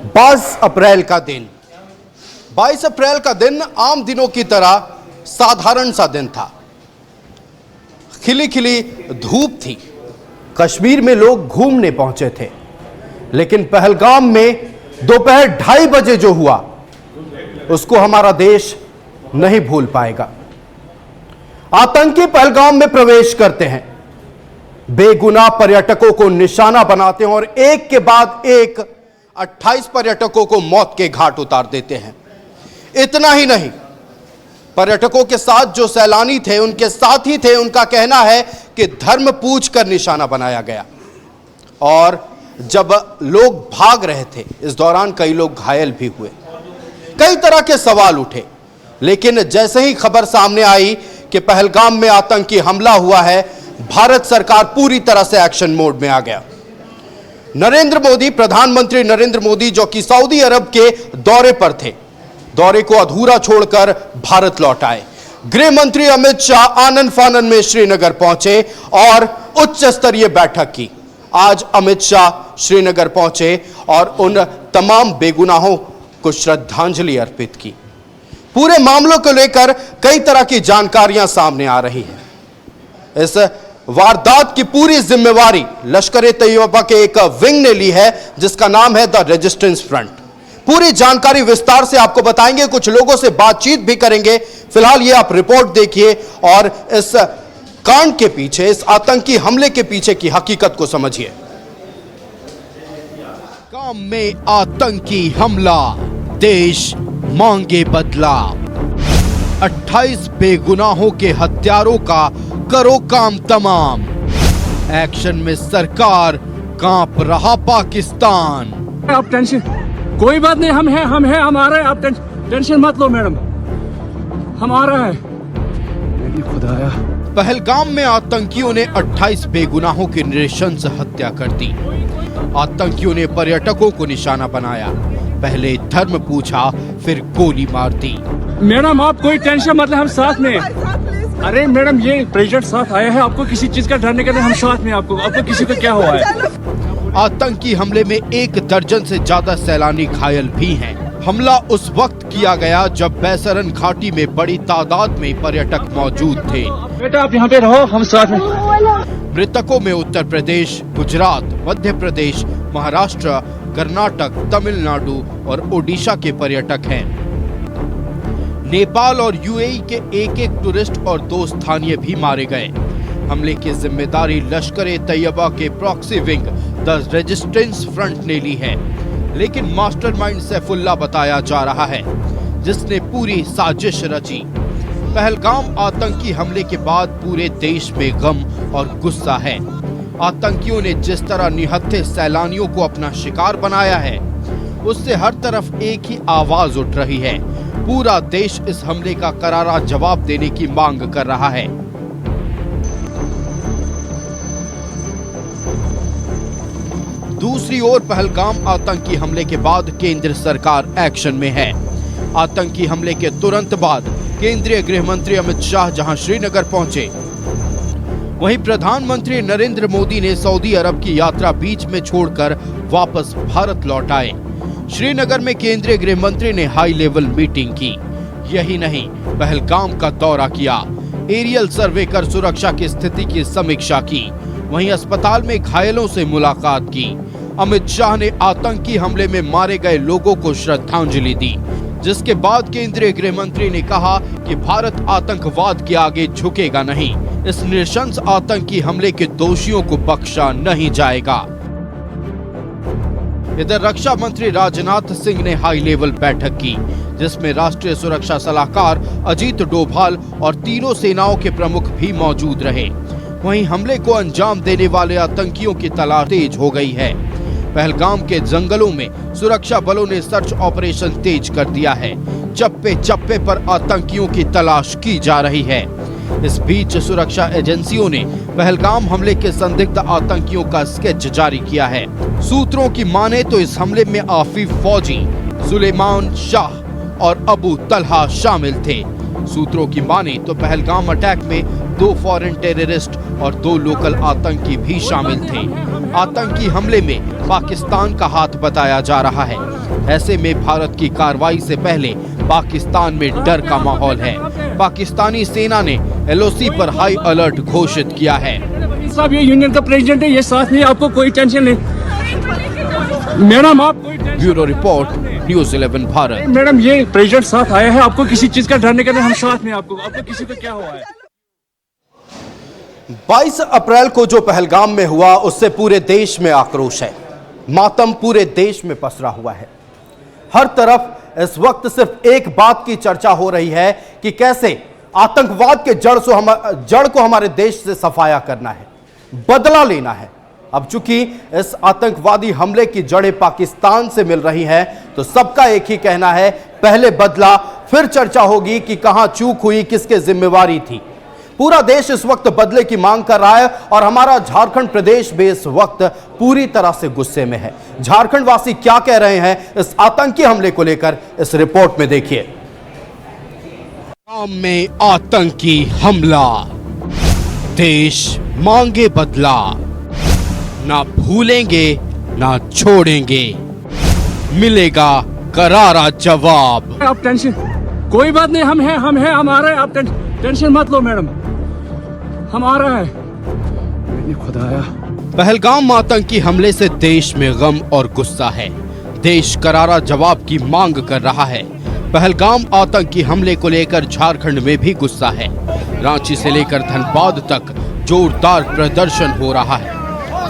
22 अप्रैल का दिन 22 अप्रैल का दिन आम दिनों की तरह साधारण सा दिन था। खिली खिली धूप थी। कश्मीर में लोग घूमने पहुंचे थे, लेकिन पहलगाम में दोपहर 2:30 बजे जो हुआ उसको हमारा देश नहीं भूल पाएगा। आतंकी पहलगाम में प्रवेश करते हैं, बेगुनाह पर्यटकों को निशाना बनाते हैं और एक के बाद एक 28 पर्यटकों को मौत के घाट उतार देते हैं। इतना ही नहीं, पर्यटकों के साथ जो सैलानी थे उनके साथी थे, उनका कहना है कि धर्म पूछकर निशाना बनाया गया। और जब लोग भाग रहे थे, इस दौरान कई लोग घायल भी हुए। कई तरह के सवाल उठे, लेकिन जैसे ही खबर सामने आई कि पहलगाम में आतंकी हमला हुआ है, भारत सरकार पूरी तरह से एक्शन मोड में आ गया। नरेंद्र मोदी, प्रधानमंत्री नरेंद्र मोदी, जो कि सऊदी अरब के दौरे पर थे, दौरे को अधूरा छोड़कर भारत लौट आए। गृह मंत्री अमित शाह आनन फानन में श्रीनगर पहुंचे और उच्च स्तरीय बैठक की। आज अमित शाह श्रीनगर पहुंचे और उन तमाम बेगुनाहों को श्रद्धांजलि अर्पित की। पूरे मामलों को लेकर कई तरह की जानकारियां सामने आ रही है। इस वारदात की पूरी जिम्मेवारी लश्कर-ए-तैयबा के एक विंग ने ली है, जिसका नाम है द रेजिस्टेंस फ्रंट। पूरी जानकारी विस्तार से आपको बताएंगे, कुछ लोगों से बातचीत भी करेंगे। फिलहाल ये आप रिपोर्ट देखिए और इस कांड के पीछे, इस आतंकी हमले के पीछे की हकीकत को समझिए। काम में आतंकी हमला, देश मांगे बदला। 28 बेगुनाहों के हत्यारों का करो काम तमाम। एक्शन में सरकार, कांप रहा पाकिस्तान। आप टेंशन, कोई बात नहीं, हम हैं, हम आ रहे हैं। आप टेंशन मत लो मैडम, हम आ रहे हैं। खुदाया, पहलगाम में आतंकियों ने 28 बेगुनाहों की नृशंस हत्या कर दी। आतंकियों ने पर्यटकों को निशाना बनाया, पहले धर्म पूछा, फिर गोली मार दी। मैडम आप कोई टेंशन मत ले, हम साथ में। अरे मैडम, ये प्रेसिडेंट साथ आया है, आपको किसी चीज का डरने का नहीं, हम साथ में। आपको किसी को क्या हुआ है? आतंकी हमले में 1 दर्जन से ज्यादा सैलानी घायल भी हैं। हमला उस वक्त किया गया जब बैसरन घाटी में बड़ी तादाद में पर्यटक मौजूद थे। बेटा आप यहाँ पे रहो, हम साथ में। मृतकों में उत्तर प्रदेश, गुजरात, मध्य प्रदेश, महाराष्ट्र, कर्नाटक, तमिलनाडु और ओडिशा के पर्यटक हैं। नेपाल और यूएई के एक टूरिस्ट और 2 स्थानीय भी मारे गए। हमले की जिम्मेदारी लश्कर-ए-तैयबा के proxy wing the resistance front ने ली है, लेकिन मास्टरमाइंड सैफुल्लाह बताया जा रहा है, जिसने पूरी साजिश रची। पहलगाम आतंकी हमले के बाद पूरे देश में गम और गुस्सा है। आतंकियों ने जिस तरह निहत्थे सैलानियों को अपना शिकार बनाया है, उससे हर तरफ एक ही आवाज उठ रही है। पूरा देश इस हमले का करारा जवाब देने की मांग कर रहा है। दूसरी ओर पहलगाम आतंकी हमले के बाद केंद्र सरकार एक्शन में है। आतंकी हमले के तुरंत बाद केंद्रीय गृह मंत्री अमित शाह जहां श्रीनगर पहुंचे, वहीं प्रधानमंत्री नरेंद्र मोदी ने सऊदी अरब की यात्रा बीच में छोड़कर वापस भारत लौट आए। श्रीनगर में केंद्रीय गृह मंत्री ने हाई लेवल मीटिंग की। यही नहीं, पहलगाम का दौरा किया, एरियल सर्वे कर सुरक्षा की स्थिति की समीक्षा की, वहीं अस्पताल में घायलों से मुलाकात की। अमित शाह ने आतंकी हमले में मारे गए लोगों को श्रद्धांजलि दी, जिसके बाद केंद्रीय गृह मंत्री ने कहा कि भारत आतंकवाद के आगे झुकेगा नहीं। इस नृशंस आतंकी हमले के दोषियों को बख्शा नहीं जाएगा। इधर रक्षा मंत्री राजनाथ सिंह ने हाई लेवल बैठक की, जिसमें राष्ट्रीय सुरक्षा सलाहकार अजीत डोभाल और तीनों सेनाओं के प्रमुख भी मौजूद रहे। वहीं हमले को अंजाम देने वाले आतंकियों की तलाश तेज हो गई है। पहलगाम के जंगलों में सुरक्षा बलों ने सर्च ऑपरेशन तेज कर दिया है। चप्पे चप्पे पर आतंकियों की तलाश की जा रही है। इस बीच सुरक्षा एजेंसियों ने पहलगाम हमले के संदिग्ध आतंकियों का स्केच जारी किया है। सूत्रों की माने तो इस हमले में आफिफ फौजी, सुलेमान शाह और अबू तलहा शामिल थे। सूत्रों की माने तो पहलगाम अटैक में 2 फॉरेन टेररिस्ट और 2 लोकल आतंकी भी शामिल थे। आतंकी हमले में पाकिस्तान का हाथ बताया जा रहा है। ऐसे में भारत की कार्रवाई से पहले पाकिस्तान में डर का माहौल है। पाकिस्तानी सेना ने एलओसी पर हाई अलर्ट घोषित किया है। साहब, ये यूनियन का प्रेसिडेंट है, ये साथ में, आपको कोई टेंशन नहीं। मैडम, आप bureau report, news 11 Bharat. Madam, ये प्रेसिडेंट साथ आया है, आपको किसी चीज का डरने का नहीं, हम साथ में। आपको किसी को क्या हुआ है? 22 अप्रैल को जो पहलगाम में हुआ, उससे पूरे देश में आक्रोश है। मातम पूरे देश में पसरा हुआ है। हर तरफ इस वक्त सिर्फ एक बात की चर्चा हो रही है कि कैसे आतंकवाद के जड़ को हमारे देश से सफाया करना है, बदला लेना है। अब चूंकि इस आतंकवादी हमले की जड़ें पाकिस्तान से मिल रही हैं, तो सबका एक ही कहना है, पहले बदला, फिर चर्चा होगी कि कहां चूक हुई, किसके जिम्मेवारी थी। पूरा देश इस वक्त बदले की मांग कर रहा है और हमारा झारखंड प्रदेश भी इस वक्त पूरी तरह से गुस्से में है। झारखंड वासी क्या कह रहे हैं इस आतंकी हमले को लेकर, इस रिपोर्ट में देखिए। आसाम में आतंकी हमला, देश मांगे बदला, ना भूलेंगे ना छोड़ेंगे, मिलेगा करारा जवाब। आप टेंशन, कोई बात नहीं, हम हैं, हम आ रहे हैं, आप टेंशन मत लो मैडम, हम आ रहे हैं। खुदाया, पहलगाम आतंकी हमले से देश में गम और गुस्सा है। देश करारा जवाब की मांग कर रहा है। पहलगाम आतंकी हमले को लेकर झारखंड में भी गुस्सा है। रांची से लेकर धनबाद तक जोरदार प्रदर्शन हो रहा है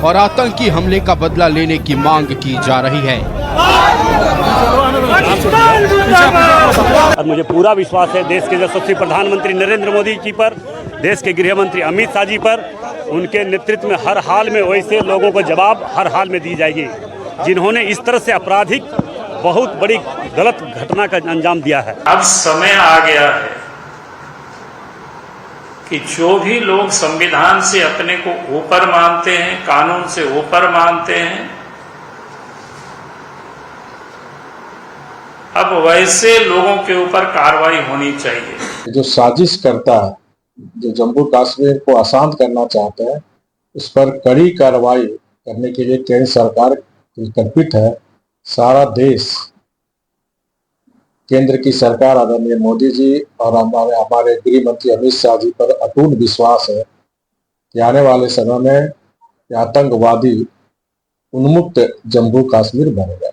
और आतंकी हमले का बदला लेने की मांग की जा रही है। और मुझे पूरा विश्वास है देश के यशस्वी प्रधानमंत्री नरेंद्र मोदी जी पर, देश के गृह मंत्री अमित शाह जी पर। उनके नेतृत्व में हर हाल में वैसे लोगों को जवाब हर हाल में दी जाएगी जिन्होंने इस तरह से आपराधिक बहुत बड़ी गलत घटना का अंजाम दिया है। अब समय आ गया है कि जो भी लोग संविधान से अपने को ऊपर मानते हैं, कानून से ऊपर मानते हैं, अब वैसे लोगों के ऊपर कार्रवाई होनी चाहिए। जो साजिश करता है, जो जम्मू कश्मीर को अशांत करना चाहते हैं, उस पर कड़ी कार्रवाई करने के लिए केंद्र सरकार कल्पित है। सारा देश केंद्र की सरकार आदरणीय मोदी जी और हमारे गृह मंत्री अमित शाह जी पर अटूट विश्वास है कि आने वाले समय में आतंकवादी उन्मुक्त जम्मू कश्मीर बनेगा।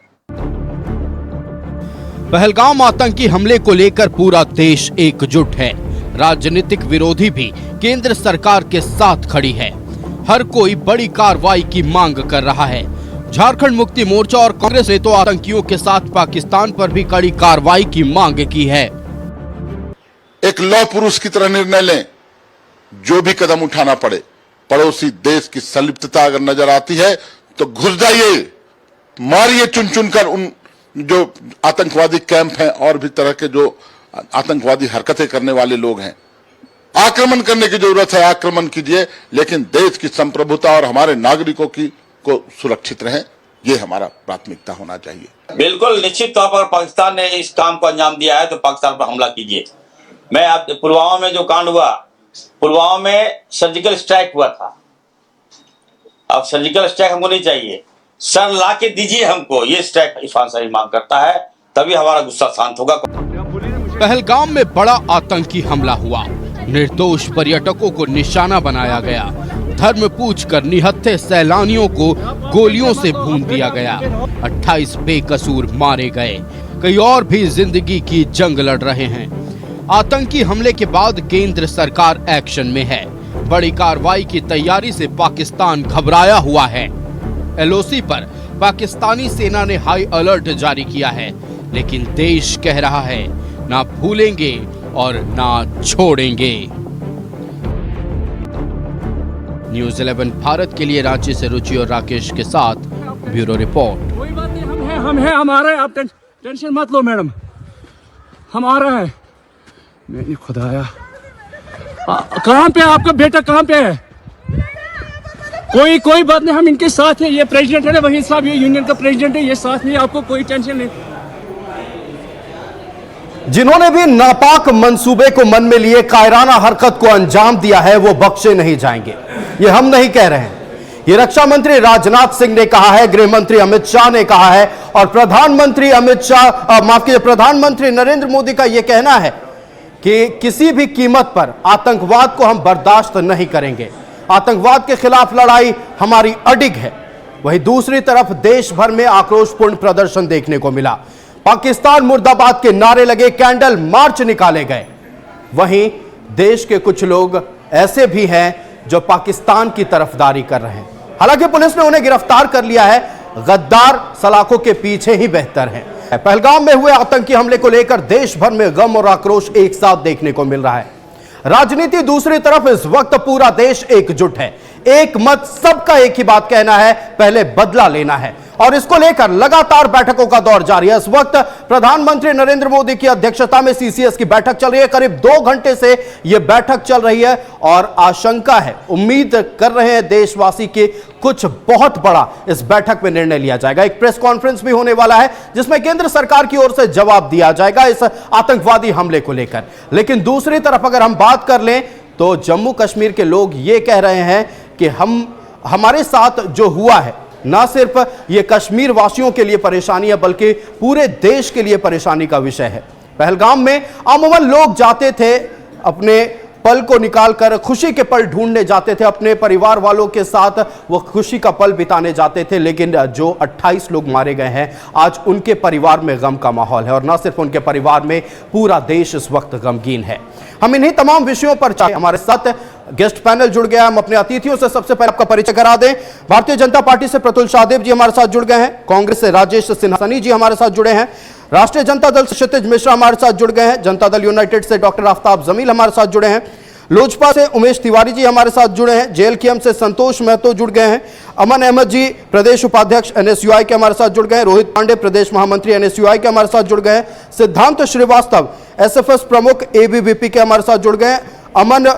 पहलगाम आतंकी हमले को लेकर पूरा देश एकजुट है। राजनीतिक विरोधी भी केंद्र सरकार के साथ खड़ी है। हर कोई बड़ी कार्रवाई की मांग कर रहा है। झारखंड मुक्ति मोर्चा और कांग्रेस ने तो आतंकियों के साथ पाकिस्तान पर भी कड़ी कार्रवाई की मांग की है। एक लौह पुरुष की तरह निर्णय लें, जो भी कदम उठाना पड़े। पड़ोसी देश की संलिप्तता अगर नजर आती है तो घुस जाइए, मारिए चुन चुनकर उन जो आतंकवादी कैंप हैं और भी तरह के जो आतंकवादी हरकतें करने वाले लोग हैं। आक्रमण करने की जरूरत है, आक्रमण कीजिए, लेकिन देश की संप्रभुता और हमारे नागरिकों को सुरक्षित रहें, ये हमारा प्राथमिकता होना चाहिए। बिल्कुल निश्चित तौर पर पाकिस्तान ने इस काम को अंजाम दिया है तो पाकिस्तान पर हमला कीजिए। मैं आप पुलवामा में जो कांड हुआ, पुलवामा में सर्जिकल स्ट्राइक हुआ था। अब सर्जिकल स्ट्राइक हमको नहीं चाहिए, सर ला के दीजिए हमको, ये स्ट्राइक इरफान साहब मांग करता है, तभी हमारा गुस्सा शांत होगा। पहलगाम में बड़ा आतंकी हमला हुआ। निर्दोष पर्यटकों को निशाना बनाया गया। धर्म पूछकर निहत्थे सैलानियों को गोलियों से भून दिया गया। 28 बेकसूर मारे गए। कई और भी जिंदगी की जंग लड़ रहे हैं। आतंकी हमले के बाद केंद्र सरकार एक्शन में है। बड़ी कार्रवाई की तैयारी से पाकिस्तान घबराया हुआ है। एलओसी पर पाकिस्तानी सेना ने हाई अलर्ट जारी किया है, लेकिन देश कह रहा है ना भूलेंगे और ना छोड़ेंगे। न्यूज़ 11 भारत के लिए रांची से रुचि और राकेश के साथ ब्यूरो रिपोर्ट। कोई बात नहीं, हम हैं, हम आ रहे हैं, आप टेंशन मत लो मैडम, हम आ रहे हैं। मैंने खुदाया, कहाँ पे आपका बेटा, कहाँ पे है? कोई बात नहीं, हम इनके साथ हैं। ये प्रेसिडेंट है ना वहीद साहब, ये यूनियन का प्रेसिडेंट है, ये साथ में, आपको कोई टेंशन नहीं। जिन्होंने भी नापाक मंसूबे को मन में लिए कायराना हरकत को अंजाम दिया है, वो बख्शे नहीं जाएंगे। ये हम नहीं कह रहे हैं, ये रक्षा मंत्री राजनाथ सिंह ने कहा है, गृह मंत्री अमित शाह ने कहा है और प्रधानमंत्री अमित शाह माफ कीजिए, प्रधानमंत्री नरेंद्र मोदी का यह कहना है कि किसी भी कीमत पर आतंकवाद को हम बर्दाश्त नहीं करेंगे, आतंकवाद के खिलाफ लड़ाई हमारी अडिग है। वहीं दूसरी तरफ देश भर में आक्रोशपूर्ण प्रदर्शन देखने को मिला। पाकिस्तान मुर्दाबाद के नारे लगे, कैंडल मार्च निकाले गए। वहीं देश के कुछ लोग ऐसे भी हैं जो पाकिस्तान की तरफदारी कर रहे हैं। हालांकि पुलिस ने उन्हें गिरफ्तार कर लिया है। गद्दार सलाखों के पीछे ही बेहतर हैं। पहलगाम में हुए आतंकी हमले को लेकर देश भर में गम और आक्रोश एक साथ देखने को मिल रहा है। राजनीति दूसरी तरफ, इस वक्त पूरा देश एकजुट है, एक मत, सबका एक ही बात कहना है, पहले बदला लेना है। और इसको लेकर लगातार बैठकों का दौर जारी है। इस वक्त प्रधानमंत्री नरेंद्र मोदी की अध्यक्षता में सीसीएस की बैठक चल रही है। करीब 2 घंटे से यह बैठक चल रही है और आशंका है, उम्मीद कर रहे हैं देशवासी के कुछ बहुत बड़ा इस बैठक में निर्णय लिया जाएगा। एक प्रेस कॉन्फ्रेंस भी होने वाला है जिसमें केंद्र सरकार की ओर से जवाब दिया जाएगा इस आतंकवादी हमले को लेकर। लेकिन दूसरी तरफ अगर हम बात कर लें तो जम्मू कश्मीर के लोग ये कह रहे हैं कि हमारे साथ जो हुआ है ना सिर्फ ये कश्मीर वासियों के लिए परेशानी है बल्कि पूरे देश के लिए परेशानी का विषय है। पहलगाम में अमूमन लोग जाते थे, अपने पल को निकालकर खुशी के पल ढूंढने जाते थे, अपने परिवार वालों के साथ वो खुशी का पल बिताने जाते थे। लेकिन जो 28 लोग मारे गए हैं, आज उनके परिवार में गम का माहौल है और ना सिर्फ उनके परिवार में, पूरा देश इस वक्त गमगीन है। हम इन्हीं तमाम विषयों पर हमारे साथ गेस्ट पैनल जुड़ गया। हम अपने अतिथियों से सबसे पहले आपका परिचय करा दें। भारतीय जनता पार्टी से प्रतुल शाहदेव जी हमारे साथ जुड़ गए हैं, कांग्रेस से राजेश सिन्हासनी जी हमारे साथ जुड़े हैं, राष्ट्रीय जनता दल से क्षितिज मिश्रा हमारे साथ जुड़ गए हैं, जनता दल यूनाइटेड से डॉक्टर आफ्ताब जमील हमारे साथ जुड़े हैं, लोजपा से उमेश तिवारी जी हमारे साथ जुड़े हैं, जेएलकेएम से संतोष महतो जुड़ गए हैं, अमन अहमद जी प्रदेश उपाध्यक्ष एनएसयूआई के हमारे साथ जुड़ गए हैं, रोहित पांडे प्रदेश महामंत्री एनएसयूआई के हमारे साथ जुड़ गए हैं, सिद्धांत श्रीवास्तव एसएफएस प्रमुख एबीवीपी के हमारे साथ जुड़ गए हैं, अमन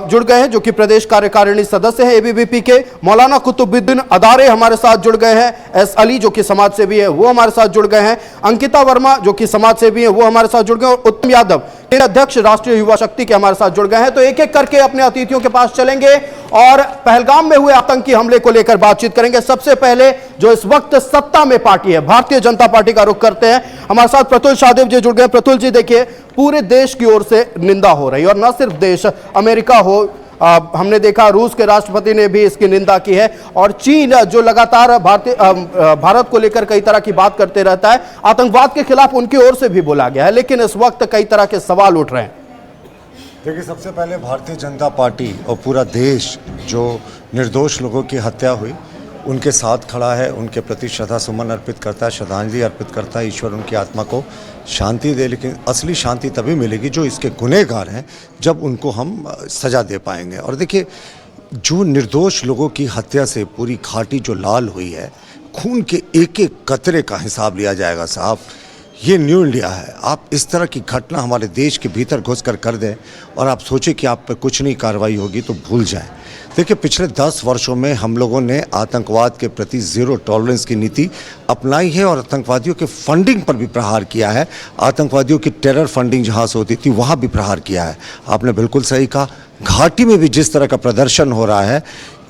जुड़ गए हैं जो कि प्रदेश कार्यकारिणी सदस्य हैं एबीवीपी के, मौलाना कुतुबुद्दीन अदारे हमारे साथ जुड़ गए हैं, एस अली जो कि समाज सेवी है वो हमारे साथ जुड़ गए हैं, अंकिता वर्मा जो कि समाज सेवी है वो हमारे साथ जुड़ गए, और उत्तम यादव अध्यक्ष राष्ट्रीय युवा शक्ति के हमारे साथ जुड़ गए हैं। तो एक एक करके अपने अतिथियों के पास चलेंगे और पहलगाम में हुए आतंकी हमले को लेकर बातचीत करेंगे। सबसे पहले जो इस वक्त सत्ता में पार्टी है, भारतीय जनता पार्टी का रुख करते हैं। हमारे साथ प्रतुल शाहदेव जी जुड़ गए। प्रतुल जी, देखिए पूरे देश की ओर से निंदा हो रही है और न सिर्फ देश, अमेरिका हो, हमने देखा रूस के राष्ट्रपति ने भी इसकी निंदा की है, और चीन जो लगातार भारत को लेकर कई तरह की बात करते रहता है, आतंकवाद के खिलाफ उनकी ओर से भी बोला गया है। लेकिन इस वक्त कई तरह के सवाल उठ रहे हैं। देखिए, सबसे पहले भारतीय जनता पार्टी और पूरा देश जो निर्दोष लोगों की हत्या हुई उनके साथ खड़ा है, उनके प्रति श्रद्धा सुमन अर्पित करता है, श्रद्धांजलि अर्पित करता है। ईश्वर उनकी आत्मा को शांति दे, लेकिन असली शांति तभी मिलेगी जो इसके गुनहगार हैं, जब उनको हम सज़ा दे पाएंगे। और देखिए, जो निर्दोष लोगों की हत्या से पूरी घाटी जो लाल हुई है, खून के एक एक कतरे का हिसाब लिया जाएगा साहब। ये न्यू इंडिया है। आप इस तरह की घटना हमारे देश के भीतर घुसकर कर दें और आप सोचें कि आप पर कुछ नहीं कार्रवाई होगी, तो भूल जाएं। देखिए, पिछले 10 वर्षों में हम लोगों ने आतंकवाद के प्रति ज़ीरो टॉलरेंस की नीति अपनाई है और आतंकवादियों के फंडिंग पर भी प्रहार किया है। आतंकवादियों की टेरर फंडिंग जहां से होती थी वहां भी प्रहार किया है। आपने बिल्कुल सही कहा, घाटी में भी जिस तरह का प्रदर्शन हो रहा है,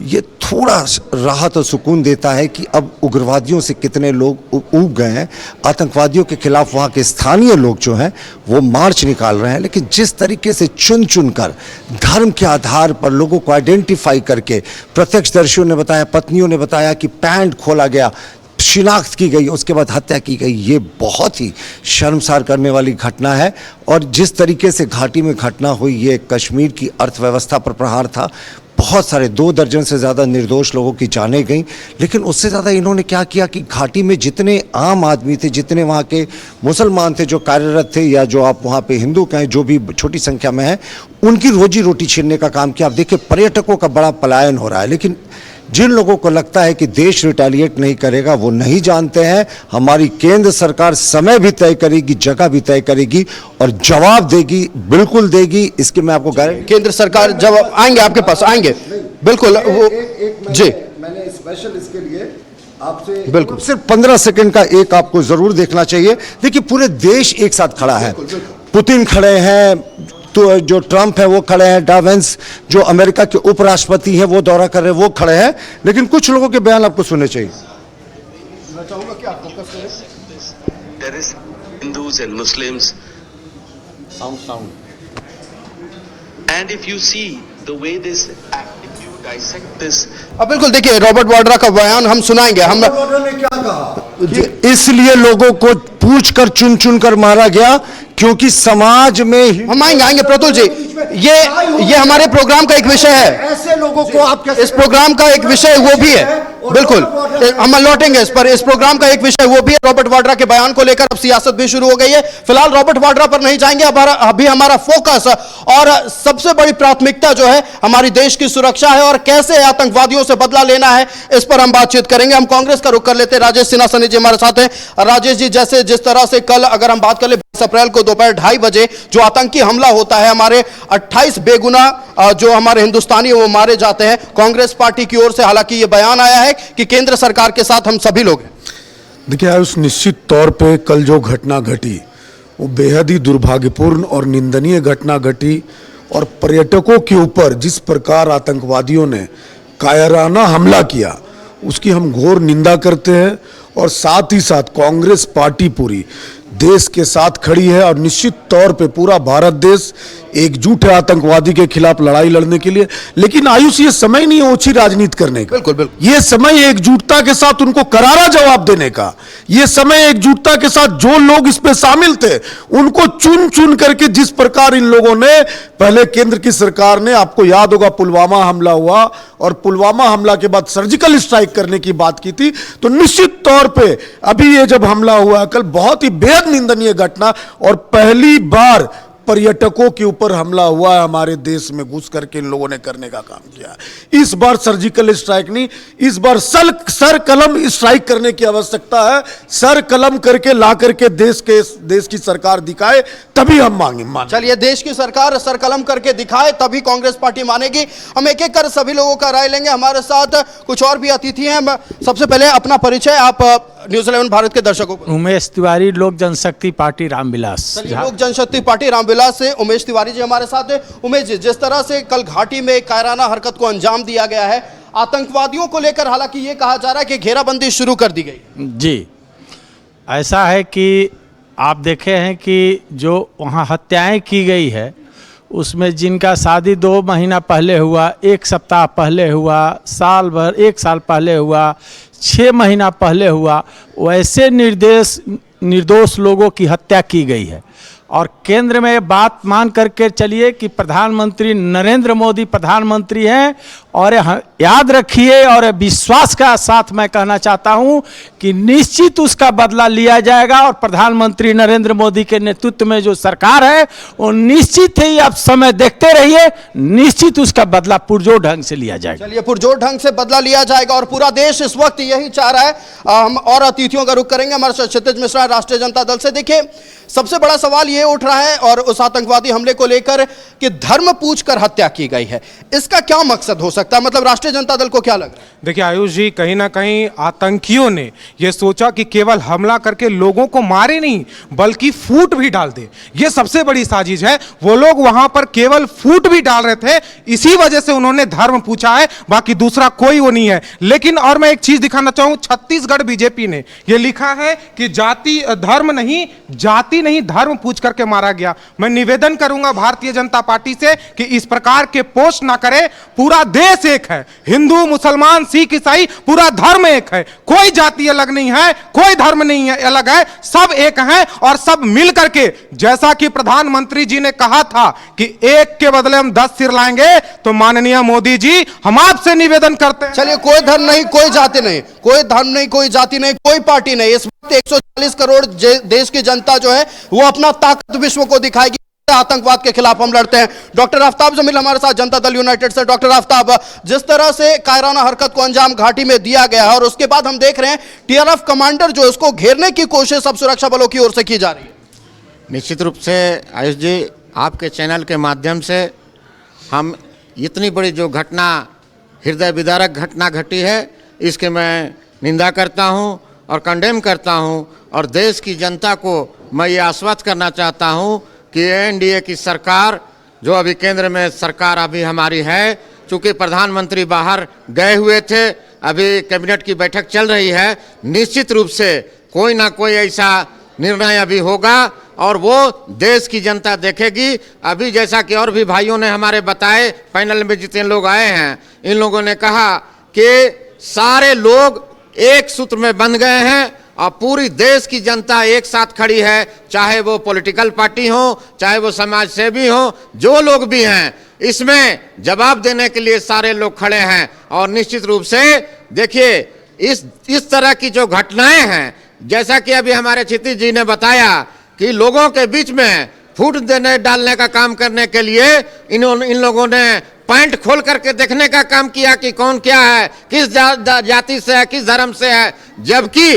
ये थोड़ा राहत और सुकून देता है कि अब उग्रवादियों से कितने लोग ऊब गए हैं। आतंकवादियों के खिलाफ वहाँ के स्थानीय लोग जो हैं वो मार्च निकाल रहे हैं, लेकिन जिस तरीके से चुन चुन कर धर्म के आधार पर लोगों को आइडेंटिफाई करके, प्रत्यक्षदर्शियों ने बताया, पत्नियों ने बताया कि पैंट खोला गया, शिनाख्त की गई, उसके बाद हत्या की गई, ये बहुत ही शर्मसार करने वाली घटना है। और जिस तरीके से घाटी में घटना हुई, ये कश्मीर की अर्थव्यवस्था पर प्रहार था। बहुत सारे 2 दर्जन से ज़्यादा निर्दोष लोगों की जानें गई, लेकिन उससे ज़्यादा इन्होंने क्या किया कि घाटी में जितने आम आदमी थे, जितने वहाँ के मुसलमान थे जो कार्यरत थे, या जो आप वहाँ पे हिंदू कहें, जो भी छोटी संख्या में है, उनकी रोजी रोटी छीनने का काम किया। आप देखिए, पर्यटकों का बड़ा पलायन हो रहा है। लेकिन जिन लोगों को लगता है कि देश रिटेलिएट नहीं करेगा, वो नहीं जानते हैं हमारी केंद्र सरकार समय भी तय करेगी, जगह भी तय करेगी और जवाब देगी, बिल्कुल देगी। इसके मैं आपको गारंटी, केंद्र सरकार जवाब आएंगे, आपके पास आएंगे बिल्कुल। वो जी, मैंने स्पेशल इसके लिए आपसे बिल्कुल सिर्फ 15 सेकंड का एक आपको जरूर देखना चाहिए। देखिए, पूरे देश एक साथ खड़ा है। पुतिन खड़े हैं, तो जो ट्रंप है वो खड़े हैं, डावेंस जो अमेरिका के उपराष्ट्रपति हैं वो दौरा कर रहे हैं, वो खड़े हैं। लेकिन कुछ लोगों के बयान आपको सुनने चाहिए। मैं चाहूंगा कि आप फोकस करें। There is Hindus and Muslims. Sound. And if you see the way this act, if you dissect this, अब बिल्कुल देखिए रॉबर्ट वाड्रा का बयान हम सुनाएंगे। हम ने क्या कहा? इसलिए लोगों को पूछ कर चुन चुन कर मारा गया क्योंकि समाज में हम आएंगे प्रतुल जी, ये हमारे प्रोग्राम का एक विषय है। ऐसे लोगों को आप कैसे इस प्रोग्राम का एक विषय वो भी है, बिल्कुल हम लौटेंगे इस पर। इस प्रोग्राम का एक विषय वो भी है। रॉबर्ट वाड्रा के बयान को लेकर अब सियासत भी शुरू हो गई है। फिलहाल रॉबर्ट वाड्रा पर नहीं जाएंगे, अभी हमारा फोकस और सबसे बड़ी प्राथमिकता जो है हमारी देश की सुरक्षा है और कैसे आतंकवादियों से बदला लेना है, इस पर हम बातचीत करेंगे। हम कांग्रेस का रुख कर लेते हैं। राजेश सिन्हा सनी जी हमारे साथ हैं। राजेश जी, जैसे जिस तरह से कल अगर हम बात कर ले 22 अप्रैल को दोपहर 2:30 बजे जो आतंकी हमला होता है, हमारे 28 बेगुना जो हमारे हिंदुस्तानी वो मारे जाते हैं। कांग्रेस पार्टी की ओर से हालांकि ये बयान आया है कि केंद्र सरकार के साथ हम सभी लोग हैं। देखिए आयुष, निश्चित तौर पे कल जो घटना घटी वो बेहद ही दुर्भाग्यपूर्ण और निंदनीय घटना घटी और पर्यटकों के ऊपर जिस प्रकार आतंकवादियों ने कायराना हमला किया उसकी हम घोर निंदा करते हैं और साथ ही साथ कांग्रेस पार्टी पूरी देश के साथ खड़ी है और निश्चित तौर पे पूरा भारत देश एकजुट है आतंकवादी के खिलाफ लड़ाई लड़ने के लिए। लेकिन आयुष, ये समय नहीं है ओछी राजनीति करने का। बिल्कुल बिल्कुल, ये समय एकजुटता के साथ उनको करारा जवाब देने का, ये समय एकजुटता के साथ जो लोग इस पे शामिल थे उनको चुन चुन करके, जिस प्रकार इन लोगों ने पहले केंद्र की सरकार ने, आपको याद होगा पुलवामा हमला हुआ और पुलवामा हमला के बाद सर्जिकल स्ट्राइक करने की बात की थी, तो निश्चित तौर पे अभी ये जब हमला हुआ कल, बहुत ही बेहद निंदनीय घटना और पहली बार पर्यटकों के ऊपर हमला हुआ है हमारे देश में घुस करके इन लोगों ने करने का काम किया। इस बार सर्जिकल स्ट्राइक नहीं, इस बार सर कलम स्ट्राइक करने की आवश्यकता है। सर कलम करके ला करके देश की सरकार दिखाए तभी हम मानेंगे। चलिए, देश की सरकार सर कलम करके दिखाए तभी कांग्रेस पार्टी मानेगी। हम एक एक कर सभी लोगों का राय लेंगे। हमारे साथ कुछ और भी अतिथि हैं। सबसे पहले अपना परिचय, आप न्यूज़ 11 भारत के दर्शकों को। उमेश तिवारी, लोक जनशक्ति पार्टी रामविलास। लोक जनशक्ति पार्टी रामविलास से उमेश तिवारी जी हमारे साथ हैं। उमेश जी, जिस तरह से कल घाटी में कायराना हरकत को अंजाम दिया गया है आतंकवादियों को लेकर, हालांकि ये कहा जा रहा है कि घेराबंदी शुरू कर दी गई। जी, ऐसा है कि आप देखे हैं कि जो वहाँ हत्याएं की गई है उसमें जिनका शादी 2 महीना पहले हुआ, 1 सप्ताह पहले हुआ, साल भर 1 साल पहले हुआ, 6 महीना पहले हुआ, वैसे निर्दोष लोगों की हत्या की गई है। और केंद्र में बात मान करके चलिए कि प्रधानमंत्री नरेंद्र मोदी प्रधानमंत्री हैं और याद रखिए और विश्वास का साथ मैं कहना चाहता हूं कि निश्चित उसका बदला लिया जाएगा और प्रधानमंत्री नरेंद्र मोदी के नेतृत्व में जो सरकार है वो निश्चित ही, आप समय देखते रहिए, निश्चित उसका बदला पुरजोर ढंग से लिया जाएगा। चलिए, पुरजोर ढंग से बदला लिया जाएगा और पूरा देश इस वक्त यही चाह रहा है। हम और अतिथियों का रुख करेंगे। हमारे साथ क्षितिज मिश्रा राष्ट्रीय जनता दल से। देखिए, सबसे बड़ा सवाल ये उठ रहा है और उस आतंकवादी हमले को लेकर कि धर्म पूछकर हत्या की गई है, इसका क्या मकसद हो सकता है? मतलब राष्ट्रीय जनता दल को क्या लग रहा है? देखिए आयुष जी, कहीं ना कहीं आतंकियों ने यह सोचा कि केवल हमला करके लोगों को मारे नहीं बल्कि फूट भी डाल दे, यह सबसे बड़ी साजिश है। वो लोग वहां पर केवल फूट भी डाल रहे थे, इसी वजह से उन्होंने धर्म पूछा है, बाकी दूसरा कोई वो नहीं है। लेकिन और मैं एक चीज दिखाना चाहूं, छत्तीसगढ़ बीजेपी ने यह लिखा है कि जाति धर्म नहीं, जाति नहीं, धर्म पूछ करके मारा गया। मैं निवेदन करूंगा भारतीय जनता पार्टी से कि इस प्रकार के पोस्ट ना करे। पूरा देश एक है, हिंदू मुसलमान सिख ईसाई, पूरा धर्म एक है, कोई जाति अलग नहीं है, कोई धर्म नहीं है अलग है, सब एक हैं और सब मिल करके, जैसा कि प्रधानमंत्री जी ने कहा था कि एक के बदले हम 10 सिर लाएंगे, तो माननीय मोदी जी हम आपसे निवेदन करते हैं। चलिए, कोई धर्म नहीं, कोई जाति नहीं, कोई धर्म नहीं, कोई जाति नहीं, कोई पार्टी नहीं, इस वक्त 140 करोड़ देश की जनता जो है वो अपना ताकत विश्व को दिखाएगी। आतंकवाद के खिलाफ हम लड़ते हैं। डॉक्टर आफ्ताब जमील हमारे साथ जनता दल यूनाइटेड से। डॉक्टर आफ्ताब, जिस तरह से कायराना हरकत को अंजाम घाटी में दिया गया है और उसके बाद हम देख रहे हैं टीआरएफ कमांडर जो इसको घेरने की कोशिश सब सुरक्षा बलों की ओर से की जा रही है। निश्चित रूप से आयुष जी, आपके चैनल के माध्यम से हम इतनी बड़ी जो घटना, हृदय विदारक घटना घटी है, इसके मैं निंदा करता हूं और कंडेम करता हूं और देश की जनता को मैं ये आश्वस्त करना चाहता हूं कि एनडीए की सरकार, जो अभी केंद्र में सरकार अभी हमारी है, चूंकि प्रधानमंत्री बाहर गए हुए थे, अभी कैबिनेट की बैठक चल रही है, निश्चित रूप से कोई ना कोई ऐसा निर्णय अभी होगा और वो देश की जनता देखेगी। अभी जैसा कि और भी भाइयों ने हमारे बताए, पैनल में जितने लोग आए हैं, इन लोगों ने कहा कि सारे लोग एक सूत्र में बंध गए हैं और पूरी देश की जनता एक साथ खड़ी है, चाहे वो पॉलिटिकल पार्टी हो, चाहे वो समाज सेवी हो, जो लोग भी हैं, इसमें जवाब देने के लिए सारे लोग खड़े हैं। और निश्चित रूप से देखिए, इस तरह की जो घटनाएं हैं, जैसा कि अभी हमारे क्षितिज जी ने बताया कि लोगों के बीच में फूट देने डालने का काम करने के लिए इन लोगों ने पैंट खोल करके देखने का काम किया कि कौन क्या है, किस जाति से है, किस धर्म से है। जबकि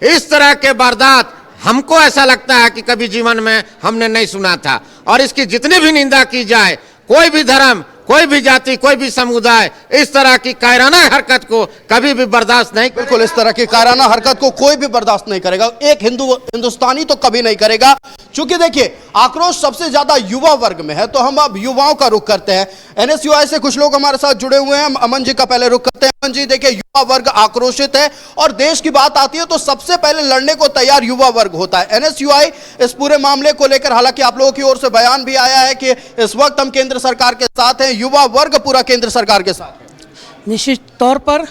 इस तरह के वारदात हमको ऐसा लगता है कि कभी जीवन में हमने नहीं सुना था। और इसकी जितनी भी निंदा की जाए, कोई भी धर्म, कोई भी जाति, कोई भी समुदाय इस तरह की कायराना हरकत को कभी भी बर्दाश्त नहीं। बिल्कुल, इस तरह की कायराना हरकत को कोई भी बर्दाश्त नहीं करेगा, एक हिंदुस्तानी तो कभी नहीं करेगा। चूंकि देखिए, आक्रोश सबसे ज्यादा युवा वर्ग में है, तो हम अब युवाओं का रुख करते हैं। एनएसयूआई से कुछ लोग हमारे साथ जुड़े हुए हैं, हम अमन जी का पहले रुख करते हैं। अमन जी, देखिए, युवा वर्ग आक्रोशित है और देश की बात आती है तो सबसे पहले लड़ने को तैयार युवा वर्ग होता है। एनएसयूआई इस पूरे मामले को लेकर, हालांकि आप लोगों की ओर से बयान भी आया है कि इस वक्त हम केंद्र सरकार के साथ हैं, युवा वर्ग पूरा केंद्र सरकार के साथ है। निश्चित तौर पर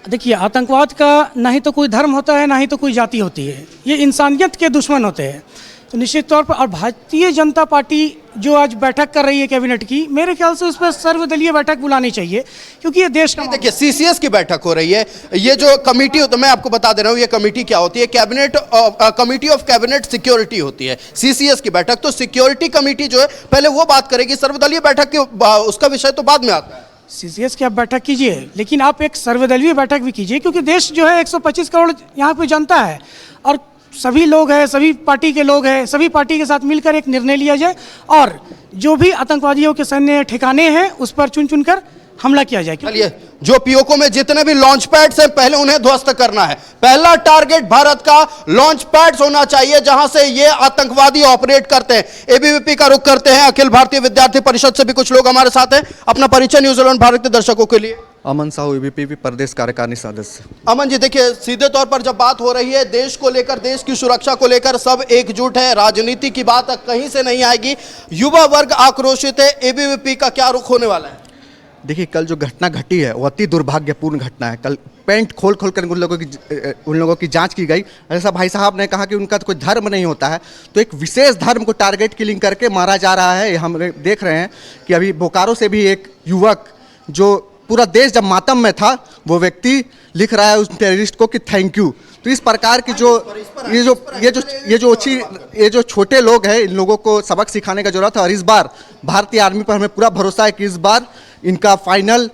देखिए, आतंकवाद का ना ही तो कोई धर्म होता है, ना ही तो कोई जाति होती है, ये इंसानियत के दुश्मन होते हैं। तो निश्चित तौर पर, और भारतीय जनता पार्टी जो आज बैठक कर रही है कैबिनेट की, मेरे ख्याल से उस पर सर्वदलीय बैठक बुलानी चाहिए, क्योंकि ये देश का, देखिए, सीसीएस की बैठक हो रही है। ये जो कमेटी, तो मैं आपको बता दे रहा हूं, ये कमेटी क्या होती है, cabinet committee of cabinet security होती है। सीसीएस की बैठक, तो सिक्योरिटी कमेटी जो है पहले वो बात करेगी, सर्वदलीय बैठक की उसका विषय तो बाद में आता है। सीसीएस की आप बैठक कीजिए, लेकिन आप एक सर्वदलीय बैठक भी कीजिए, क्योंकि देश जो है 125 करोड़ यहाँ पे जनता है और सभी लोग हैं, सभी पार्टी के लोग हैं, सभी पार्टी के साथ मिलकर एक निर्णय लिया जाए और जो भी आतंकवादियों के सैन्य ठिकाने हैं उस पर चुन चुनकर हमला किया जाए। चलिए, जो पीओके में जितने भी लॉन्च पैड्स हैं, पहले उन्हें ध्वस्त करना है। पहला टारगेट भारत का लॉन्च पैड्स होना चाहिए, जहां से ये आतंकवादी ऑपरेट करते हैं। एबीवीपी का रुख करते हैं, अखिल भारतीय विद्यार्थी परिषद से भी कुछ लोग हमारे साथ हैं। अपना परिचय न्यूजीलैंड भारत के दर्शकों के लिए। अमन साहू, एबीवीपी प्रदेश कार्यकारिणी सदस्य। अमन जी, देखिए, सीधे तौर पर जब बात हो रही है देश को लेकर, देश की सुरक्षा को लेकर, सब एकजुट है, राजनीति की बात कहीं से नहीं आएगी, युवा वर्ग आक्रोशित है। एबीवीपी का क्या रुख होने वाला है? देखिए, कल जो घटना घटी है वो अति दुर्भाग्यपूर्ण घटना है। कल पेंट खोल कर उन लोगों की जांच की गई। ऐसा भाई साहब ने कहा कि उनका तो कोई धर्म नहीं होता है, तो एक विशेष धर्म को टारगेट किलिंग करके मारा जा रहा है। हम देख रहे हैं कि अभी बोकारो से भी एक युवक, जो पूरा देश जब मातम में था, वो व्यक्ति लिख रहा है उस टेररिस्ट को कि थैंक यू। तो इस प्रकार की ये जो छोटे लोग हैं, इन लोगों को सबक सिखाने का जरूरत है। और इस बार भारतीय आर्मी पर हमें पूरा भरोसा है कि इस बार इनका फाइनल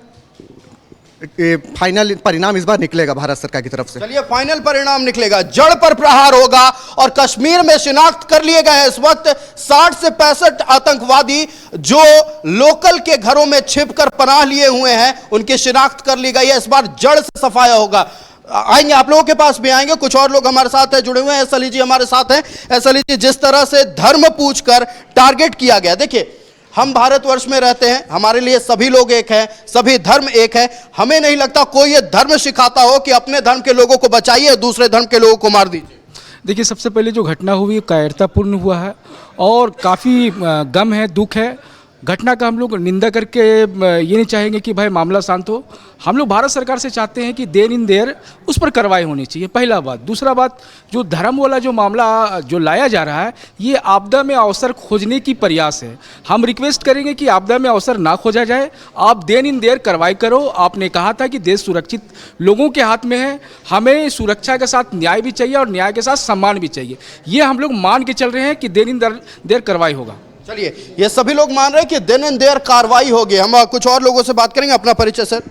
परिणाम इस बार निकलेगा भारत सरकार की तरफ से। चलिए, फाइनल परिणाम निकलेगा, जड़ पर प्रहार होगा। और कश्मीर में शिनाख्त कर लिए गए इस वक्त 60 से 65 आतंकवादी जो लोकल के घरों में छिपकर पनाह लिए हुए हैं, उनकी शिनाख्त कर ली गई है। इस बार जड़ से सफाया होगा। आएंगे, आप लोगों के पास भी आएंगे, कुछ और लोग हमारे साथ हैं, जुड़े हुए हैं। एस अली जी हमारे साथ हैं। एस अली जी, जिस तरह से धर्म पूछकर टारगेट किया गया, देखिए, हम भारतवर्ष में रहते हैं, हमारे लिए सभी लोग एक हैं, सभी धर्म एक है। हमें नहीं लगता कोई ये धर्म सिखाता हो कि अपने धर्म के लोगों को बचाइए, दूसरे धर्म के लोगों को मार दीजिए। देखिए, सबसे पहले जो घटना हुई कायरतापूर्ण हुआ है और काफ़ी गम है, दुख है। घटना का हम लोग निंदा करके ये नहीं चाहेंगे कि भाई मामला शांत हो। हम लोग भारत सरकार से चाहते हैं कि देर इन देर उस पर कार्रवाई होनी चाहिए, पहला बात। दूसरा बात, जो धर्म वाला जो मामला जो लाया जा रहा है, ये आपदा में अवसर खोजने की प्रयास है। हम रिक्वेस्ट करेंगे कि आपदा में अवसर ना खोजा जाए, आप देर इन देर कार्रवाई करो। आपने कहा था कि देश सुरक्षित लोगों के हाथ में है, हमें सुरक्षा के साथ न्याय भी चाहिए और न्याय के साथ सम्मान भी चाहिए। ये हम लोग मान के चल रहे हैं कि देर इन देर कार्रवाई होगा। चलिए, ये सभी लोग मान रहे हैं कि दिन इन देर कार्रवाई होगी। हम कुछ और लोगों से बात करेंगे। अपना परिचय सर।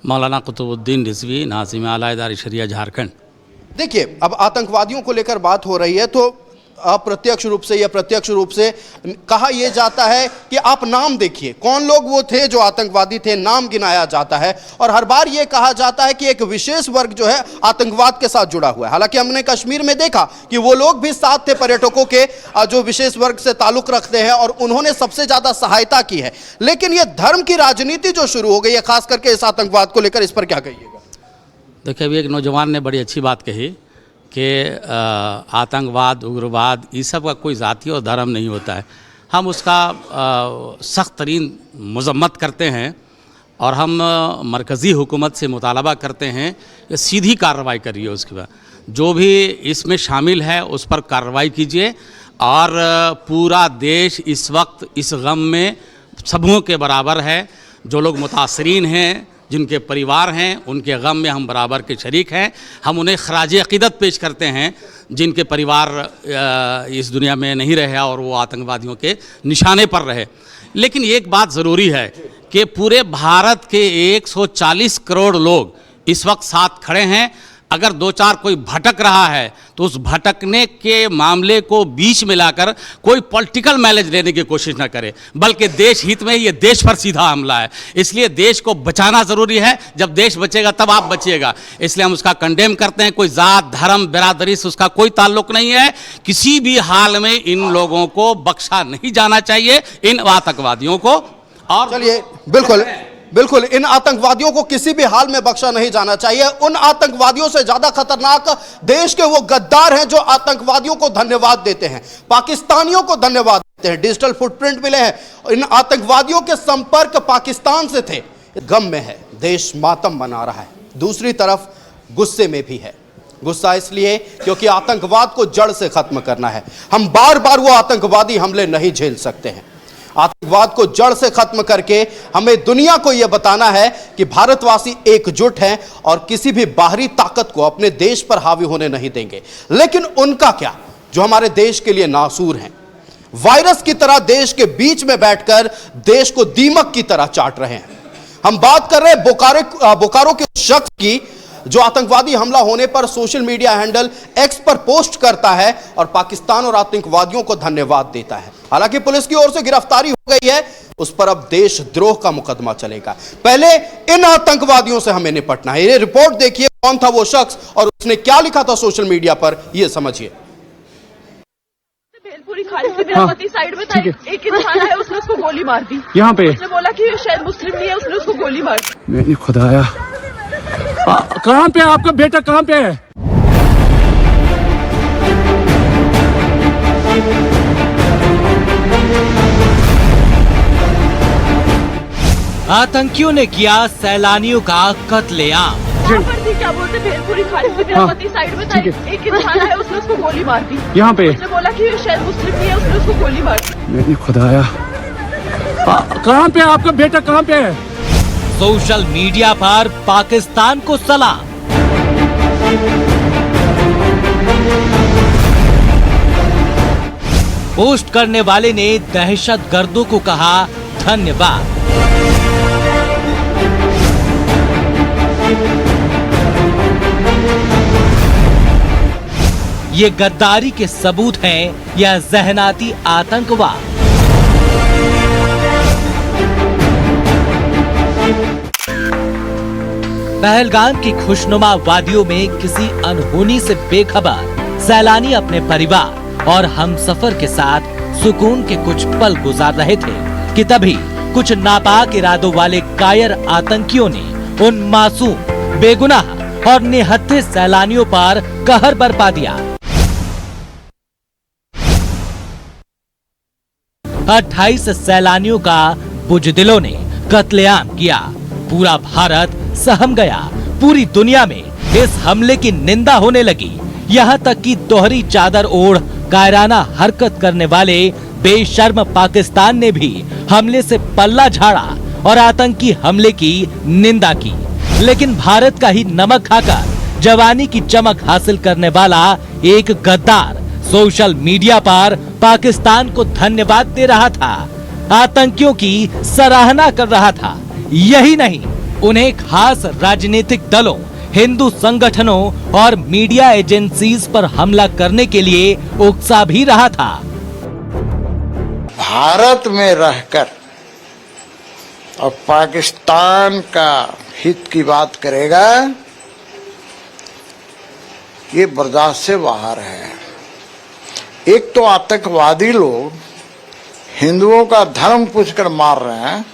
मौलाना कुतुबुद्दीन रिजवी, नाज़िम आला इदारा शरिया झारखंड। देखिए, अब आतंकवादियों को लेकर बात हो रही है, तो अप्रत्यक्ष रूप से या प्रत्यक्ष रूप से कहा यह जाता है कि आप नाम देखिए कौन लोग वो थे जो आतंकवादी थे, नाम गिनाया जाता है और हर बार यह कहा जाता है कि एक विशेष वर्ग जो है आतंकवाद के साथ जुड़ा हुआ है। हालांकि हमने कश्मीर में देखा कि वो लोग भी साथ थे पर्यटकों के जो विशेष वर्ग से ताल्लुक रखते हैं और उन्होंने सबसे ज्यादा सहायता की है। लेकिन यह धर्म की राजनीति जो शुरू हो गई है खास करके इस आतंकवाद को लेकर, इस पर क्या कहिएगा? देखिए, अभी एक नौजवान ने बड़ी अच्छी बात कही कि आतंकवाद, उग्रवाद, ये सब का कोई जाति और धर्म नहीं होता है। हम उसका सख्त तरीन मजम्मत करते हैं और हम मरकज़ी हुकूमत से मुतालबा करते हैं कि सीधी कार्रवाई करिए, उसके बाद जो भी इसमें शामिल है उस पर कार्रवाई कीजिए। और पूरा देश इस वक्त इस गम में सबों के बराबर है। जो लोग मुतासरीन हैं, जिनके परिवार हैं, उनके गम में हम बराबर के शरीक हैं। हम उन्हें खराज अक़ीदत पेश करते हैं जिनके परिवार इस दुनिया में नहीं रहे और वो आतंकवादियों के निशाने पर रहे। लेकिन एक बात ज़रूरी है कि पूरे भारत के 140 करोड़ लोग इस वक्त साथ खड़े हैं। अगर दो चार कोई भटक रहा है तो उस भटकने के मामले को बीच में लाकर कोई पॉलिटिकल माइलेज लेने की कोशिश ना करे, बल्कि देश हित में ये देश पर सीधा हमला है। इसलिए देश को बचाना ज़रूरी है। जब देश बचेगा तब आप बचिएगा। इसलिए हम उसका कंडेम करते हैं। कोई जात, धर्म, बिरादरी से उसका कोई ताल्लुक नहीं है। किसी भी हाल में इन लोगों को बख्शा नहीं जाना चाहिए, इन आतंकवादियों को। और चलिए, बिल्कुल इन आतंकवादियों को किसी भी हाल में बख्शा नहीं जाना चाहिए। उन आतंकवादियों से ज्यादा खतरनाक देश के वो गद्दार हैं जो आतंकवादियों को धन्यवाद देते हैं, पाकिस्तानियों को धन्यवाद देते हैं। डिजिटल फुटप्रिंट मिले हैं। इन आतंकवादियों के संपर्क पाकिस्तान से थे। गम में है, देश मातम मना रहा है, दूसरी तरफ गुस्से में भी है। गुस्सा इसलिए क्योंकि आतंकवाद को जड़ से खत्म करना है। हम बार बार वो आतंकवादी हमले नहीं झेल सकते हैं। आतंकवाद को जड़ से खत्म करके हमें दुनिया को यह बताना है कि भारतवासी एकजुट हैं और किसी भी बाहरी ताकत को अपने देश पर हावी होने नहीं देंगे। लेकिन उनका क्या, जो हमारे देश के लिए नासूर हैं, वायरस की तरह देश के बीच में बैठकर देश को दीमक की तरह चाट रहे हैं। हम बात कर रहे हैं बोकारो के शख्स की जो आतंकवादी हमला होने पर सोशल मीडिया हैंडल एक्स पर पोस्ट करता है और पाकिस्तान और आतंकवादियों को धन्यवाद देता है। हालांकि पुलिस की ओर से गिरफ्तारी हो गई है, उस पर अब देशद्रोह का मुकदमा चलेगा। पहले इन आतंकवादियों से हमें निपटना है। ये रिपोर्ट देखिए, कौन था वो शख्स और उसने क्या लिखा था सोशल मीडिया पर, ये समझिए। भेलपुरी खाली से मेरा पति साइड में था, एक इंसान है उसने उसको गोली मार दी। यहाँ पे उसने बोला कि शायद मुस्लिम नहीं है, उसने उसको गोली मार दी। नहीं खुदाया, कहाँ पे है आपका बेटा, कहाँ पे है? आतंकियों ने किया सैलानियों का कत्लेआम। क्या बोलते, भेलपुरी खाली से मेरा पति साइड में था, एक इंसान है उसने उसको गोली मार दी। यहाँ पे उसने बोला कि शायद मुस्लिम नहीं है, उसने उसको गोली मार दी। नहीं खुदाया, कहाँ पे है आपका बेटा, कहाँ पे है? सोशल मीडिया पर पाकिस्तान को सलाम। पोस्ट करने वाले ने दहशतगर्दों को कहा धन्यवाद। ये गद्दारी के सबूत हैं या जहनाती आतंकवाद? पहलगाम की खुशनुमा वादियों में किसी अनहोनी से बेखबर सैलानी अपने परिवार और हमसफर के साथ सुकून के कुछ पल गुजार रहे थे कि तभी कुछ नापाक इरादों वाले कायर आतंकियों ने उन मासूम, बेगुनाह और निहत्थे सैलानियों पर कहर बरपा दिया। 28 सैलानियों का बुजदिलों ने कत्लेआम किया। पूरा भारत सहम गया। पूरी दुनिया में इस हमले की निंदा होने लगी। यहाँ तक कि दोहरी चादर ओढ़ कायराना हरकत करने वाले बेशर्म पाकिस्तान ने भी हमले से पल्ला झाड़ा और आतंकी हमले की निंदा की। लेकिन भारत का ही नमक खाकर जवानी की चमक हासिल करने वाला एक गद्दार सोशल मीडिया पर पाकिस्तान को धन्यवाद दे रहा था, आतंकियों की सराहना कर रहा था। यही नहीं, उन्हें खास राजनीतिक दलों हिंदू संगठनों और मीडिया एजेंसीज पर हमला करने के लिए उकसा भी रहा था। भारत में रहकर और पाकिस्तान का हित की बात करेगा, ये बर्दाश्त से बाहर है। एक तो आतंकवादी लोग हिंदुओं का धर्म पूछकर मार रहे हैं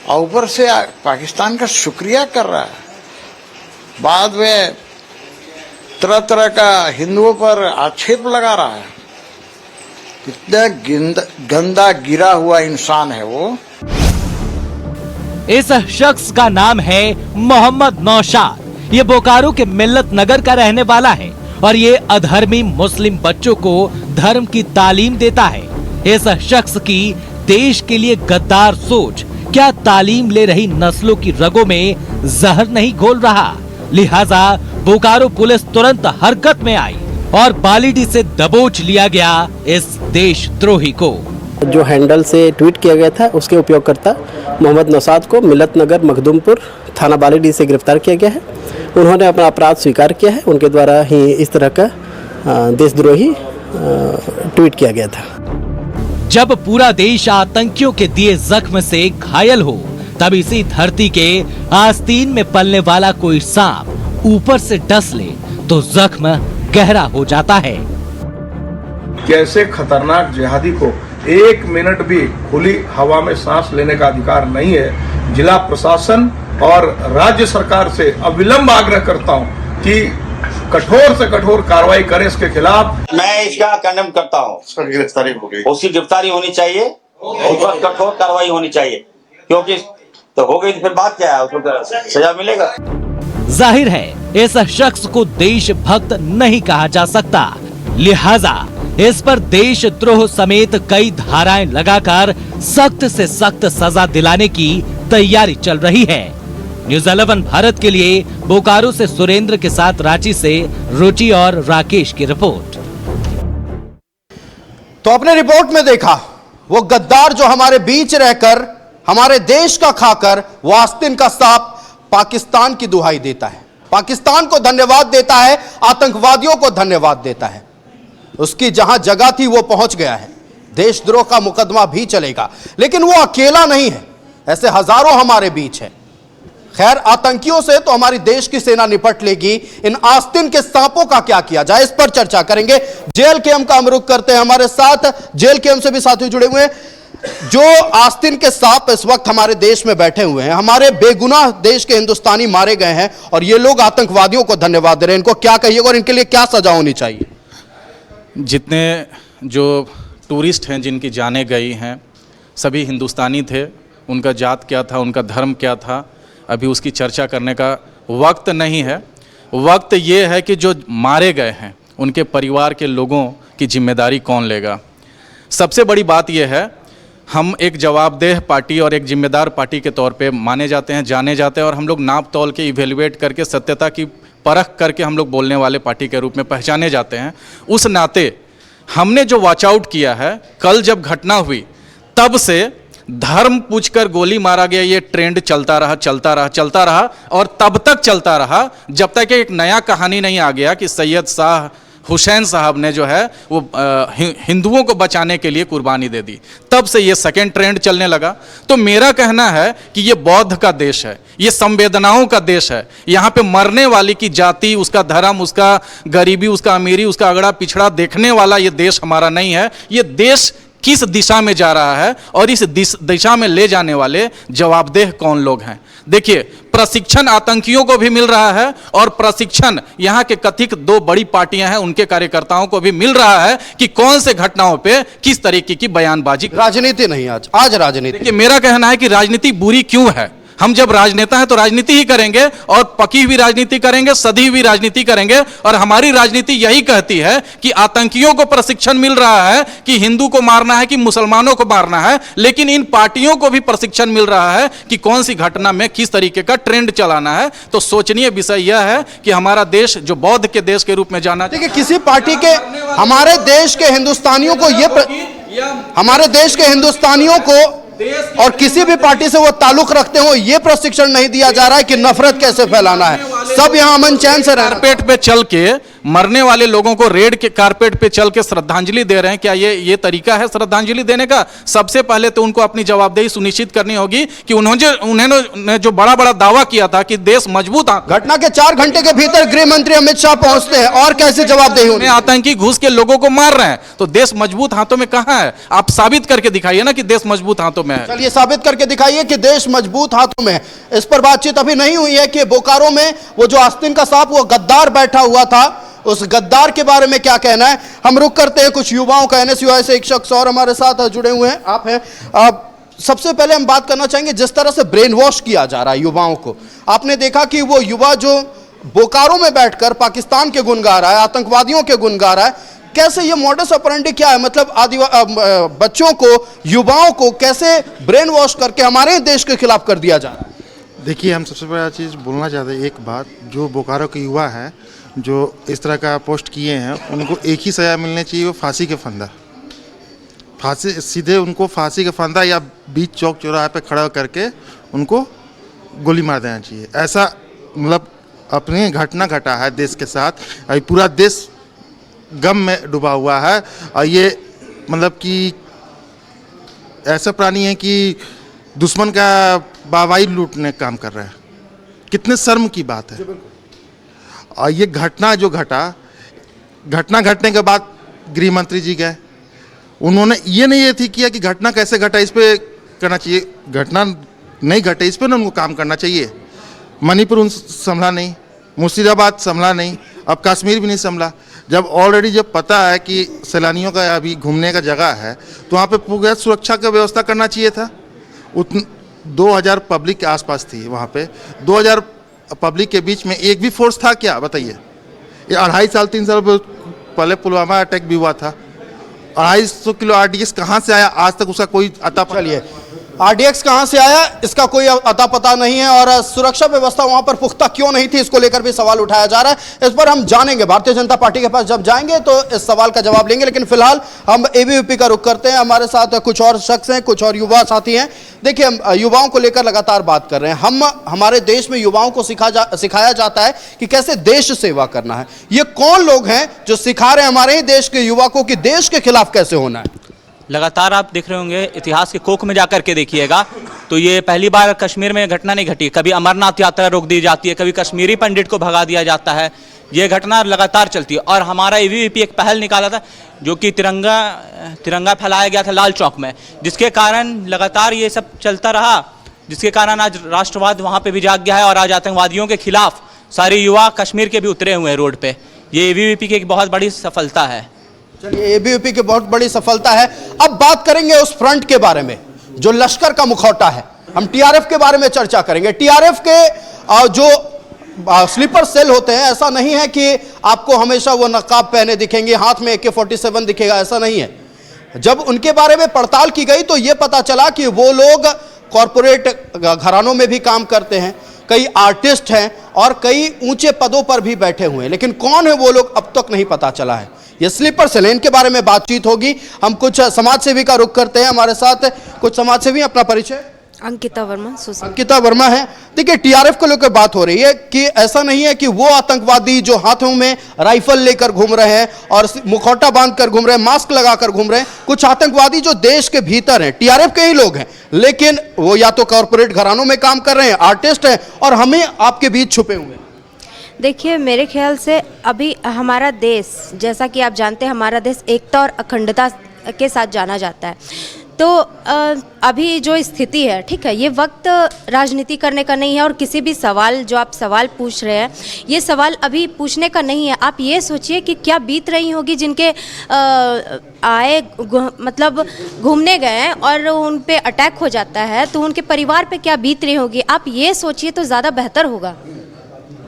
और ऊपर से पाकिस्तान का शुक्रिया कर रहा है। बाद में तरह तरह का हिंदुओं पर आक्षेप लगा रहा है। कितना गंदा गिरा हुआ इंसान है वो। इस शख्स का नाम है मोहम्मद नौशाद। ये बोकारो के मिल्लत नगर का रहने वाला है और ये अधर्मी मुस्लिम बच्चों को धर्म की तालीम देता है। इस शख्स की देश के लिए गद्दार सोच क्या तालीम ले रही नस्लों की रगों में जहर नहीं घोल रहा? लिहाजा बोकारो पुलिस तुरंत हरकत में आई और बालीडी से दबोच लिया गया इस देशद्रोही को। जो हैंडल से ट्वीट किया गया था उसके उपयोगकर्ता मोहम्मद नौशाद को मिल्लत नगर मखदूमपुर थाना बालीडी से गिरफ्तार किया गया है। उन्होंने अपना अपराध स्वीकार किया है। उनके द्वारा ही इस तरह का देशद्रोही ट्वीट किया गया था। जब पूरा देश आतंकियों के दिए जख्म से घायल हो, तब इसी धरती के आस्तीन में पलने वाला कोई सांप ऊपर से डस ले तो जख्म गहरा हो जाता है। कैसे खतरनाक जिहादी को 1 मिनट भी खुली हवा में सांस लेने का अधिकार नहीं है। जिला प्रशासन और राज्य सरकार से अविलंब आग्रह करता हूं कि कठोर से कठोर कार्रवाई करें इसके खिलाफ। मैं इसका कंडेम करता हूं। गिरफ्तारी हो गई, उसकी गिरफ्तारी होनी चाहिए, उस पर कठोर कार्रवाई होनी चाहिए, क्योंकि तो हो गई तो फिर बात क्या है, उसको सजा मिलेगा। जाहिर है इस शख्स को देशभक्त नहीं कहा जा सकता, लिहाजा इस पर देशद्रोह समेत कई धाराएं लगाकर सख्त से सख्त सजा दिलाने की तैयारी चल रही है। न्यूज़ 11 भारत के लिए बोकारो से सुरेंद्र के साथ रांची से रुचि और राकेश की रिपोर्ट। तो अपने रिपोर्ट में देखा वो गद्दार जो हमारे बीच रहकर हमारे देश का खाकर वो आस्तीन का सांप पाकिस्तान की दुहाई देता है, पाकिस्तान को धन्यवाद देता है, आतंकवादियों को धन्यवाद देता है। उसकी जहां जगह थी वो पहुंच गया है। देशद्रोह का मुकदमा भी चलेगा, लेकिन वो अकेला नहीं है, ऐसे हजारों हमारे बीच है। खैर, आतंकियों से तो हमारी देश की सेना निपट लेगी, इन आस्तीन के सांपों का क्या किया जाए, इस पर चर्चा करेंगे। जेएलकेएम का हम रुख करते हैं, हमारे साथ जेएलकेएम से भी साथी जुड़े हुए हैं। जो आस्तीन के सांप इस वक्त हमारे देश में बैठे हुए हैं, हमारे बेगुनाह देश के हिंदुस्तानी मारे गए हैं और ये लोग आतंकवादियों को धन्यवाद दे रहे हैं, इनको क्या कहिएगा और इनके लिए क्या सजा होनी चाहिए? जितने जो टूरिस्ट हैं जिनकी जानें गई हैं सभी हिंदुस्तानी थे। उनका जात क्या था, उनका धर्म क्या था, अभी उसकी चर्चा करने का वक्त नहीं है। वक्त ये है कि जो मारे गए हैं उनके परिवार के लोगों की जिम्मेदारी कौन लेगा। सबसे बड़ी बात यह है, हम एक जवाबदेह पार्टी और एक जिम्मेदार पार्टी के तौर पे माने जाते हैं, जाने जाते हैं और हम लोग नाप तौल के इवेल्युएट करके सत्यता की परख करके हम लोग बोलने वाले पार्टी के रूप में पहचाने जाते हैं। उस नाते हमने जो वॉच आउट किया है, कल जब घटना हुई तब से धर्म पूछकर गोली मारा गया ये ट्रेंड चलता रहा और तब तक चलता रहा जब तक एक नया कहानी नहीं आ गया कि सैयद शाह हुसैन साहब ने जो है वो हिंदुओं को बचाने के लिए कुर्बानी दे दी। तब से ये सेकेंड ट्रेंड चलने लगा। तो मेरा कहना है कि ये बौद्ध का देश है, ये संवेदनाओं का देश है। यहाँ पे मरने वाली की जाति, उसका धर्म, उसका गरीबी, उसका अमीरी, उसका अगड़ा पिछड़ा देखने वाला ये देश हमारा नहीं है। ये देश किस दिशा में जा रहा है और इस दिशा में ले जाने वाले जवाबदेह कौन लोग हैं। देखिए, प्रशिक्षण आतंकियों को भी मिल रहा है और प्रशिक्षण यहाँ के कथित 2 बड़ी पार्टियां हैं उनके कार्यकर्ताओं को भी मिल रहा है कि कौन से घटनाओं पे किस तरीके की बयानबाजी। राजनीति नहीं, आज राजनीति। देखिए, मेरा कहना है कि राजनीति बुरी क्यों है। हम जब राजनेता हैं तो राजनीति ही करेंगे और पकी हुई राजनीति करेंगे, सदी हुई राजनीति करेंगे। और हमारी राजनीति यही कहती है कि आतंकियों को प्रशिक्षण मिल रहा है कि हिंदू को मारना है कि मुसलमानों को मारना है, लेकिन इन पार्टियों को भी प्रशिक्षण मिल रहा है कि कौन सी घटना में किस तरीके का ट्रेंड चलाना है। तो सोचनीय विषय यह है कि हमारा देश जो बौद्ध के देश के रूप में जाना, देखिए, किसी पार्टी के हमारे देश के हिंदुस्तानियों को हमारे देश के हिंदुस्तानियों को और किसी भी पार्टी से वो ताल्लुक रखते हो ये प्रशिक्षण नहीं दिया जा रहा है कि नफरत कैसे फैलाना है। सब यहाँ अमन चैन से रह कारपेट पे चल के मरने वाले लोगों को रेड के कारपेट पे चल के श्रद्धांजलि दे रहे हैं। क्या ये तरीका है श्रद्धांजलि देने का? सबसे पहले तो उनको अपनी जवाबदेही सुनिश्चित करनी होगी कि उन्होंने जो बड़ा बड़ा दावा किया था कि देश मजबूत। घटना के 4 घंटे के भीतर गृह मंत्री अमित शाह पहुंचते हैं और कैसे जवाबदेही होगी? आतंकी घुस के लोगों को मार रहे हैं तो देश मजबूत हाथों में कहां है? आप साबित करके दिखाइए ना कि देश मजबूत हाथों में है। चलिए साबित करके दिखाइए कि देश मजबूत हाथों में है। इस पर बातचीत अभी नहीं हुई है कि बोकारो में वो जो आस्तीन का सांप वो गद्दार बैठा हुआ था, उस गद्दार के बारे में क्या कहना है। हम रुक करते हैं कुछ युवाओं का। एनएसयूआई से एक शख्स और हमारे साथ जुड़े हुए हैं, आप हैं। सबसे पहले हम बात करना चाहेंगे जिस तरह से ब्रेन वॉश किया जा रहा है युवाओं को। आपने देखा कि वो युवा जो बोकारो में बैठकर पाकिस्तान के गुण गा रहा है, आतंकवादियों के गुण गा रहा है, कैसे ये मॉडस ऑपरेंडी क्या है? मतलब बच्चों को, युवाओं को कैसे ब्रेन वॉश करके हमारे देश के खिलाफ कर दिया जा रहा है? देखिए, हम सबसे बड़ा चीज़ बोलना चाहते हैं, एक बात, जो बोकारो के युवा हैं जो इस तरह का पोस्ट किए हैं उनको एक ही सज़ा मिलनी चाहिए, वो फांसी के फंदा। फांसी, सीधे उनको फांसी का फंदा या बीच चौक चौराहे पे खड़ा करके उनको गोली मार देना चाहिए। ऐसा मतलब अपनी घटना घटा है देश के साथ, अभी पूरा देश गम में डूबा हुआ है। और ये मतलब कि ऐसा प्राणी है कि दुश्मन का बावाई लूटने का काम कर रहा है। कितने शर्म की बात है। और ये घटना जो घटना घटने के बाद गृह मंत्री जी गए, उन्होंने ये नहीं थी किया कि घटना कैसे घटा, इस पे करना चाहिए। घटना नहीं घटे इस पे ना उनको काम करना चाहिए। मणिपुर उन संभला नहीं, मुर्शिदाबाद संभला नहीं, अब कश्मीर भी नहीं संभला। जब ऑलरेडी जब पता है कि सैलानियों का अभी घूमने का जगह है तो वहाँ पे पूरा सुरक्षा का व्यवस्था करना चाहिए था। 2000 पब्लिक के आसपास थी वहाँ पे। 2000 पब्लिक के बीच में एक भी फोर्स था क्या, बताइए? ये 2.5 साल 3 साल पहले पुलवामा अटैक भी हुआ था। 250 किलो RDX कहाँ से आया, आज तक उसका कोई अता पता नहीं है। RDX कहां से आया इसका कोई अता पता नहीं है, और सुरक्षा व्यवस्था वहां पर पुख्ता क्यों नहीं थी, इसको लेकर भी सवाल उठाया जा रहा है। इस पर हम जानेंगे, भारतीय जनता पार्टी के पास जब जाएंगे तो इस सवाल का जवाब लेंगे। लेकिन फिलहाल हम ABVP का रुख करते हैं। हमारे साथ कुछ और शख्स हैं, कुछ और युवा साथी हैं। देखिए, हम युवाओं को लेकर लगातार बात कर रहे हैं। हमारे देश में युवाओं को सिखाया जाता है कि कैसे देश सेवा करना है। ये कौन लोग हैं जो सिखा रहे हैं हमारे ही देश के युवा को कि देश के खिलाफ कैसे होना है? लगातार आप देख रहे होंगे, इतिहास के कोख में जाकर के देखिएगा तो ये पहली बार कश्मीर में घटना नहीं घटी। कभी अमरनाथ यात्रा रोक दी जाती है, कभी कश्मीरी पंडित को भगा दिया जाता है। ये घटना लगातार चलती है। और हमारा ABVP एक पहल निकाला था जो कि तिरंगा फैलाया गया था लाल चौक में, जिसके कारण लगातार ये सब चलता रहा, जिसके कारण आज राष्ट्रवाद वहाँ पर भी जाग गया है और आज आतंकवादियों के खिलाफ सारे युवा कश्मीर के भी उतरे हुए हैं रोड पर। ये ABVP की एक बहुत बड़ी सफलता है। चलिए, ABVP की बहुत बड़ी सफलता है। अब बात करेंगे उस फ्रंट के बारे में जो लश्कर का मुखौटा है। हम TRF के बारे में चर्चा करेंगे। TRF के जो स्लीपर सेल होते हैं, ऐसा नहीं है कि आपको हमेशा वो नकाब पहने दिखेंगे, हाथ में AK-47 दिखेगा, ऐसा नहीं है। जब उनके बारे में पड़ताल की गई तो यह पता चला कि वो लोग कॉरपोरेट घरानों में भी काम करते हैं, कई आर्टिस्ट हैं और कई ऊंचे पदों पर भी बैठे हुए हैं। लेकिन कौन है वो लोग अब तक नहीं पता चला है। ये स्लीपर सेल, इनके बारे में बातचीत होगी। हम कुछ समाज सेवी का रुख करते हैं। हमारे साथ कुछ समाज सेवी, अपना परिचय। अंकिता वर्मा। अंकिता वर्मा है। देखिए, TRF को लेकर बात हो रही है कि ऐसा नहीं है कि वो आतंकवादी जो हाथों में राइफल लेकर घूम रहे हैं और मुखौटा बांधकर घूम रहे हैं, मास्क लगाकर घूम रहे हैं। कुछ आतंकवादी जो देश के भीतर हैं, TRF के ही लोग हैं, लेकिन वो या तो कॉरपोरेट घरानों में काम कर रहे हैं, आर्टिस्ट हैं, और हमें आपके बीच छुपे हुए हैं। देखिए, मेरे ख्याल से अभी हमारा देश, जैसा कि आप जानते हैं, हमारा देश एकता और अखंडता के साथ जाना जाता है। तो अभी जो स्थिति है, ठीक है, ये वक्त राजनीति करने का नहीं है। और किसी भी सवाल जो आप सवाल पूछ रहे हैं, ये सवाल अभी पूछने का नहीं है। आप ये सोचिए कि क्या बीत रही होगी जिनके मतलब घूमने गए और उन पे अटैक हो जाता है तो उनके परिवार पे क्या बीत रही होगी। आप ये सोचिए तो ज़्यादा बेहतर होगा।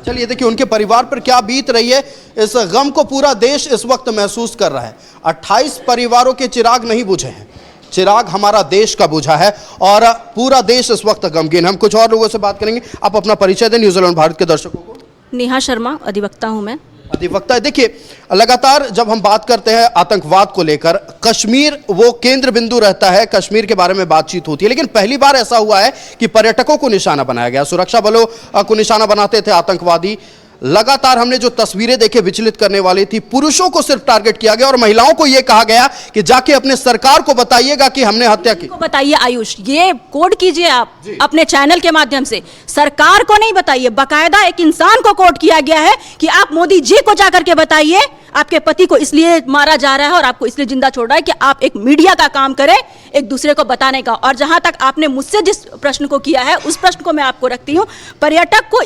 चलिए, देखिए उनके परिवार पर क्या बीत रही है, इस गम को पूरा देश इस वक्त महसूस कर रहा है। 28 परिवारों के चिराग नहीं बुझे हैं, चिराग हमारा देश का बुझा है और पूरा देश इस वक्त गमगीन। हम कुछ और लोगों से बात करेंगे। आप अपना परिचय दें न्यूजीलैंड भारत के दर्शकों को। नेहा शर्मा, अधिवक्ता हूं मैं। अधिवक्ता है। देखिए, लगातार जब हम बात करते हैं आतंकवाद को लेकर, कश्मीर वो केंद्र बिंदु रहता है, कश्मीर के बारे में बातचीत होती है, लेकिन पहली बार ऐसा हुआ है कि पर्यटकों को निशाना बनाया गया। सुरक्षा बलों को निशाना बनाते थे आतंकवादी। लगातार हमने जो तस्वीरें देखे विचलित करने वाली थी। पुरुषों को सिर्फ टारगेट किया गया और महिलाओं को यह कहा गया कि जाके अपने सरकार को बताइएगा कि हमने हत्या की। बताइए आयुष, ये कोड कीजिए आप अपने चैनल के माध्यम से, सरकार को नहीं बताइए, बाकायदा एक इंसान को कोड किया गया है कि आप मोदी जी को जाकर के बताइए आपके पति को इसलिए मारा जा रहा है और आपको इसलिए जिंदा छोड़ रहा है कि आप एक मीडिया का काम करें एक दूसरे को बताने का। और जहां तक आपने मुझसे जिस प्रश्न को किया है उस प्रश्न को मैं आपको रखती हूं। पर्यटक को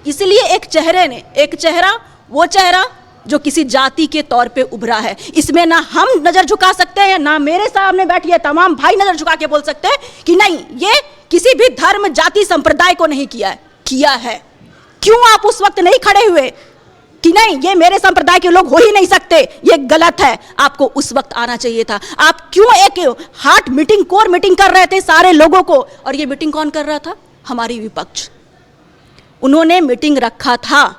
इसलिए एक चेहरे ने, एक चेहरा वो चेहरा जो किसी जाति के तौर पे उभरा है, इसमें ना हम नजर झुका सकते हैं, ना मेरे सामने बैठिए तमाम भाई नजर झुका के बोल सकते हैं कि नहीं ये किसी भी धर्म जाति संप्रदाय को नहीं किया है। क्यों आप उस वक्त नहीं खड़े हुए कि नहीं ये मेरे संप्रदाय के लोग हो ही नहीं सकते, ये गलत है? आपको उस वक्त आना चाहिए था। आप क्यों एक हार्ट मीटिंग, कोर मीटिंग कर रहे थे सारे लोगों को? और ये मीटिंग कौन कर रहा था? हमारी विपक्ष। उन्होंने मीटिंग रखा था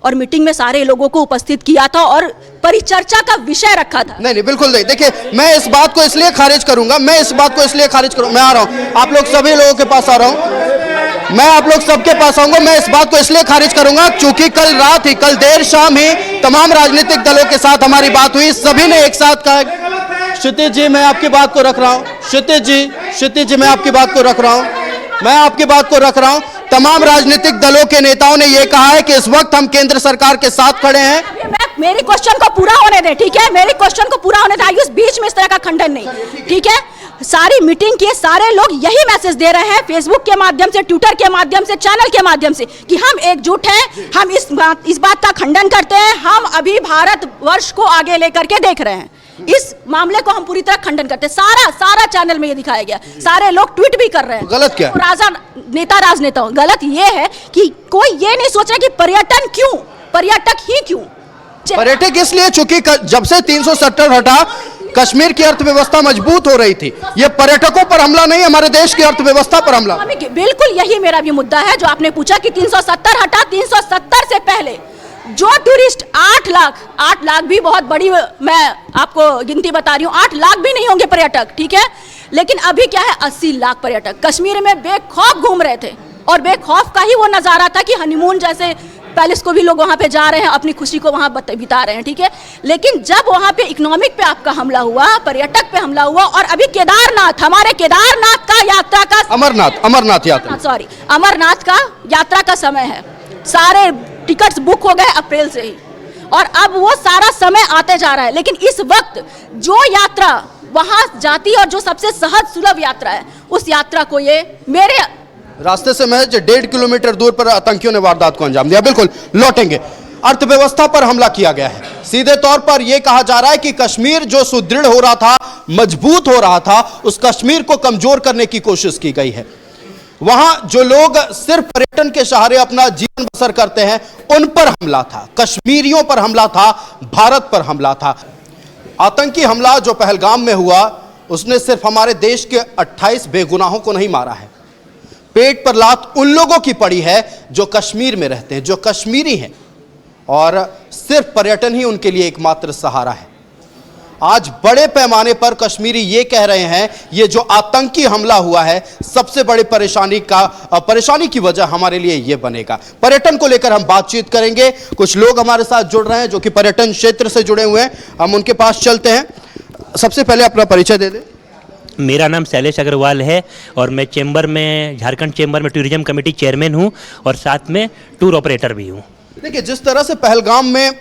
और मीटिंग में सारे लोगों को उपस्थित किया था और परिचर्चा का विषय रखा था। नहीं बिल्कुल नहीं। देखिए, मैं इस बात को इसलिए खारिज करूंगा, मैं आ रहा हूं, आप लोग सभी लोगों के पास आ रहा हूं, मैं आप लोग सबके पास आऊंगा। मैं इस बात को इसलिए खारिज करूंगा क्योंकि कल रात ही, कल देर शाम ही तमाम राजनीतिक दलों के साथ हमारी बात हुई, सभी ने एक साथ कहा, क्षितिज जी मैं आपकी बात को रख रहा हूं, क्षितिज जी मैं आपकी बात को रख रहा हूं, तमाम राजनीतिक दलों के नेताओं ने यह कहा है कि इस वक्त हम केंद्र सरकार के साथ खड़े हैं। मेरे क्वेश्चन को पूरा होने दें, ठीक है? मेरे क्वेश्चन को पूरा होने दें आयुष, बीच में इस तरह का खंडन नहीं, ठीक है? सारी मीटिंग के सारे लोग यही मैसेज दे रहे हैं फेसबुक के माध्यम से, ट्विटर के माध्यम से, चैनल के माध्यम से कि हम एकजुट हैं, हम इस बात का खंडन करते हैं, हम अभी भारत वर्ष को आगे लेकर के देख रहे हैं, इस मामले को हम पूरी तरह खंडन करते हैं। सारा चैनल में ये दिखाया गया, सारे लोग ट्वीट भी कर रहे हैं। गलत क्या? राजनेता गलत ये है कि कोई ये नहीं सोच रहा कि पर्यटन क्यों, पर्यटक ही क्यों, पर्यटक इसलिए चूंकि जब से 370 हटा कश्मीर की अर्थव्यवस्था मजबूत हो रही थी। ये पर्यटकों पर हमला नहीं, हमारे देश की अर्थव्यवस्था पर हमला। बिल्कुल यही मेरा भी मुद्दा है जो आपने पूछा कि 370 हटा। 370 से पहले जो टूरिस्ट 8 लाख भी बहुत बड़ी, मैं आपको गिनती बता रही हूँ, 8 लाख भी नहीं होंगे पर्यटक, ठीक है? लेकिन अभी क्या है, 80 लाख पर्यटक कश्मीर में बेखौफ घूम रहे थे और बेखौफ का ही वो नजारा था कि हनीमून जैसे पैलेस को भी लोग वहां पे जा रहे हैं, अपनी खुशी को वहां बिता रहे हैं, ठीक है? लेकिन जब वहां पे इकोनॉमिक पे आपका हमला हुआ, पर्यटक पे हमला हुआ, और अभी केदारनाथ, हमारे केदारनाथ का यात्रा का अमरनाथ का यात्रा का समय है, सारे टिकट्स बुक हो गए अप्रैल से ही, और अब वो सारा समय आते जा रहा है। लेकिन इस वक्त जो यात्रा वहां जाती और जो सबसे सहज सुलभ यात्रा है, उस यात्रा को ये मेरे रास्ते से महज 1.5 किलोमीटर दूर पर आतंकियों ने वारदात को अंजाम दिया। बिल्कुल लौटेंगे। अर्थव्यवस्था पर हमला किया गया है। सीधे तौर पर यह कहा जा रहा है कि कश्मीर जो सुदृढ़ हो रहा था, मजबूत हो रहा था, उस कश्मीर को कमजोर करने की कोशिश की गई है। वहां जो लोग सिर्फ पर्यटन के सहारे अपना जीवन बसर करते हैं, उन पर हमला था, कश्मीरियों पर हमला था, भारत पर हमला था। आतंकी हमला जो पहलगाम में हुआ, उसने सिर्फ हमारे देश के 28 बेगुनाहों को नहीं मारा है, पेट पर लात उन लोगों की पड़ी है जो कश्मीर में रहते हैं, जो कश्मीरी हैं, और सिर्फ पर्यटन ही उनके लिए एकमात्र सहारा है। आज बड़े पैमाने पर कश्मीरी ये कह रहे हैं, ये जो आतंकी हमला हुआ है, सबसे बड़ी परेशानी की वजह हमारे लिए ये बनेगा। पर्यटन को लेकर हम बातचीत करेंगे। कुछ लोग हमारे साथ जुड़ रहे हैं जो कि पर्यटन क्षेत्र से जुड़े हुए हैं, हम उनके पास चलते हैं। सबसे पहले अपना परिचय दे दें। मेरा नाम शैलेश अग्रवाल है और मैं चेंबर में, झारखंड चेंबर में टूरिज्म कमेटी चेयरमैन हूँ और साथ में टूर ऑपरेटर भी हूँ। देखिए, जिस तरह से पहलगाम में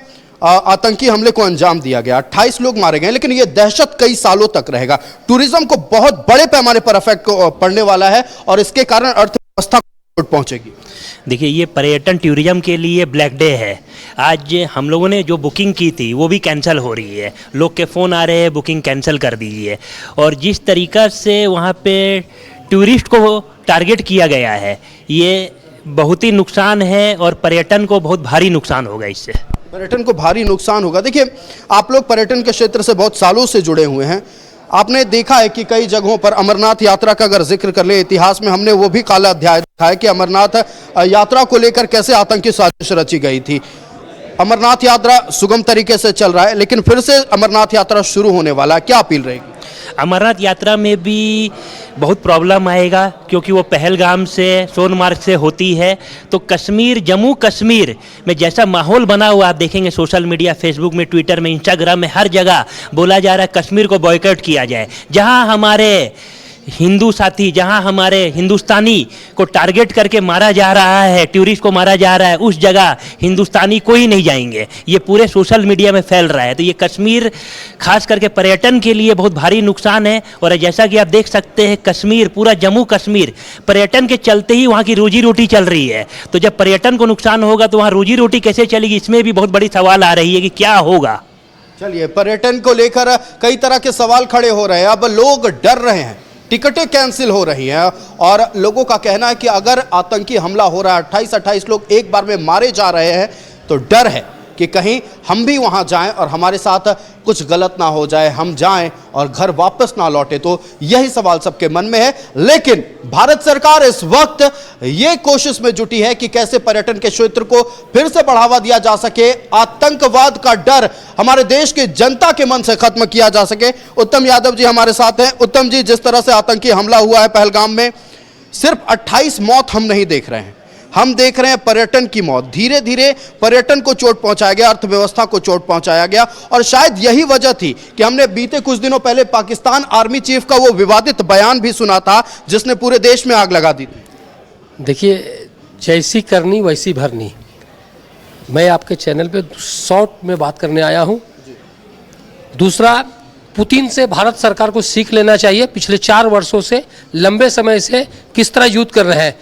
आतंकी हमले को अंजाम दिया गया, 28 लोग मारे गए, लेकिन यह दहशत कई सालों तक रहेगा। टूरिज्म को बहुत बड़े पैमाने पर इफेक्ट पड़ने वाला है और इसके कारण अर्थव्यवस्था को पहुंचेगी। देखिए, ये पर्यटन टूरिज्म के लिए ब्लैक डे है। आज हम लोगों ने जो बुकिंग की थी वो भी कैंसिल हो रही है, लोग के फ़ोन आ रहे हैं बुकिंग कैंसिल कर दीजिए। और जिस तरीक़ा से वहाँ पे टूरिस्ट को टारगेट किया गया है, ये बहुत ही नुकसान है और पर्यटन को बहुत भारी नुकसान होगा। इससे पर्यटन को भारी नुकसान होगा। देखिए, आप लोग पर्यटन के क्षेत्र से बहुत सालों से जुड़े हुए हैं, आपने देखा है कि कई जगहों पर अमरनाथ यात्रा का अगर जिक्र कर ले, इतिहास में हमने वो भी काला अध्याय देखा है कि अमरनाथ यात्रा को लेकर कैसे आतंकी साजिश रची गई थी। अमरनाथ यात्रा सुगम तरीके से चल रहा है, लेकिन फिर से अमरनाथ यात्रा शुरू होने वाला है, क्या अपील रहेगी? अमरनाथ यात्रा में भी बहुत प्रॉब्लम आएगा, क्योंकि वो पहलगाम से सोनमार्ग से होती है। तो कश्मीर, जम्मू कश्मीर में जैसा माहौल बना हुआ आप देखेंगे सोशल मीडिया, फेसबुक में, ट्विटर में, इंस्टाग्राम में, हर जगह बोला जा रहा है कश्मीर को बॉयकॉट किया जाए। जहां हमारे हिंदू साथी, जहां हमारे हिंदुस्तानी को टारगेट करके मारा जा रहा है, टूरिस्ट को मारा जा रहा है, उस जगह हिंदुस्तानी कोई नहीं जाएंगे। ये पूरे सोशल मीडिया में फैल रहा है। तो ये कश्मीर खास करके पर्यटन के लिए बहुत भारी नुकसान है। और जैसा कि आप देख सकते हैं कश्मीर, पूरा जम्मू कश्मीर पर्यटन के चलते ही वहाँ की रोजी रोटी चल रही है। तो जब पर्यटन को नुकसान होगा तो वहाँ रोजी रोटी कैसे चलेगी, इसमें भी बहुत बड़ी सवाल आ रही है कि क्या होगा। चलिए, पर्यटन को लेकर कई तरह के सवाल खड़े हो रहे हैं। अब लोग डर रहे हैं, टिकटें कैंसिल हो रही हैं और लोगों का कहना है कि अगर आतंकी हमला हो रहा है, 28 लोग एक बार में मारे जा रहे हैं, तो डर है कि कहीं हम भी वहां जाएं और हमारे साथ कुछ गलत ना हो जाए, हम जाएं और घर वापस ना लौटे। तो यही सवाल सबके मन में है। लेकिन भारत सरकार इस वक्त ये कोशिश में जुटी है कि कैसे पर्यटन के क्षेत्र को फिर से बढ़ावा दिया जा सके, आतंकवाद का डर हमारे देश की जनता के मन से खत्म किया जा सके। उत्तम यादव जी हमारे साथ हैं। उत्तम जी, जिस तरह से आतंकी हमला हुआ है पहलगाम में, सिर्फ 28 मौत हम नहीं देख रहे हैं, हम देख रहे हैं पर्यटन की मौत। धीरे धीरे पर्यटन को चोट पहुंचाया गया, अर्थव्यवस्था को चोट पहुंचाया गया। और शायद यही वजह थी कि हमने बीते कुछ दिनों पहले पाकिस्तान आर्मी चीफ का वो विवादित बयान भी सुना था जिसने पूरे देश में आग लगा दी थी। देखिए, जैसी करनी वैसी भरनी। मैं आपके चैनल पे शॉर्ट में बात करने आया हूं। दूसरा, पुतिन से भारत सरकार को सीख लेना चाहिए। पिछले 4 वर्षों से, लंबे समय से किस तरह युद्ध कर रहे हैं।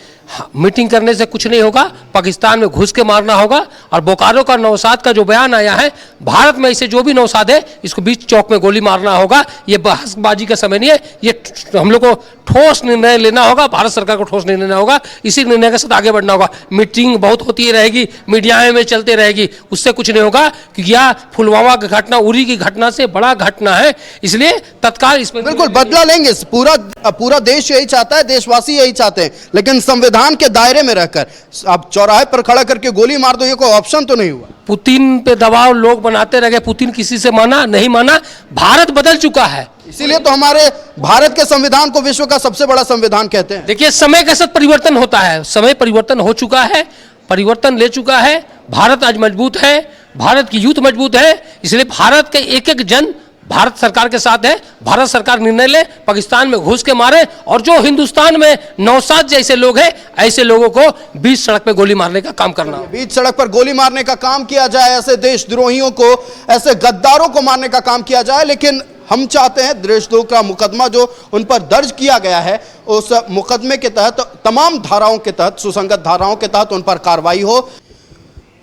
मीटिंग करने से कुछ नहीं होगा, पाकिस्तान में घुस के मारना होगा। और बोकारो का नौसाद का जो बयान आया है, भारत में ऐसे जो भी नौसाद है इसको बीच चौक में गोली मारना होगा। ये बहसबाजी का समय नहीं है, ये हम लोग को ठोस निर्णय लेना होगा, भारत सरकार को ठोस निर्णय लेना होगा, इसी निर्णय के साथ आगे बढ़ना होगा। मीटिंग बहुत होती रहेगी, मीडिया में चलते रहेगी, उससे कुछ नहीं होगा। क्योंकि यह पुलवामा की घटना, उरी की घटना से बड़ा घटना है, इसलिए तत्काल इसमें बिल्कुल बदला लेंगे। पूरा देश यही चाहता है, देशवासी यही चाहते हैं, लेकिन संविधान के दायरे में रहकर आप चौराहे पर खड़ा करके गोली मार दो, ये कोई ऑप्शन तो नहीं हुआ। पुतिन पे दबाव लोग बनाते रह गए, पुतिन किसी से माना नहीं माना, भारत बदल चुका है। इसीलिए तो हमारे भारत के संविधान को विश्व का सबसे बड़ा संविधान कहते हैं। देखिए, समय के साथ परिवर्तन होता है, समय परिवर्तन हो चुका है, परिवर्तन ले चुका है। भारत आज मजबूत है, भारत की यूथ मजबूत है, इसलिए भारत के एक एक जन भारत सरकार के साथ है। भारत सरकार निर्णय ले, पाकिस्तान में घुस के मारे, और जो हिंदुस्तान में नौसाद जैसे लोग हैं, ऐसे लोगों को बीच सड़क पे गोली मारने का काम करना। बीच सड़क पर गोली मारने का काम किया जाए, ऐसे देशद्रोहियों को, ऐसे गद्दारों को मारने का काम किया जाए। लेकिन हम चाहते हैं देशद्रोह का मुकदमा जो उन पर दर्ज किया गया है, उस मुकदमे के तहत, तमाम धाराओं के तहत, सुसंगत धाराओं के तहत उन पर कार्रवाई हो।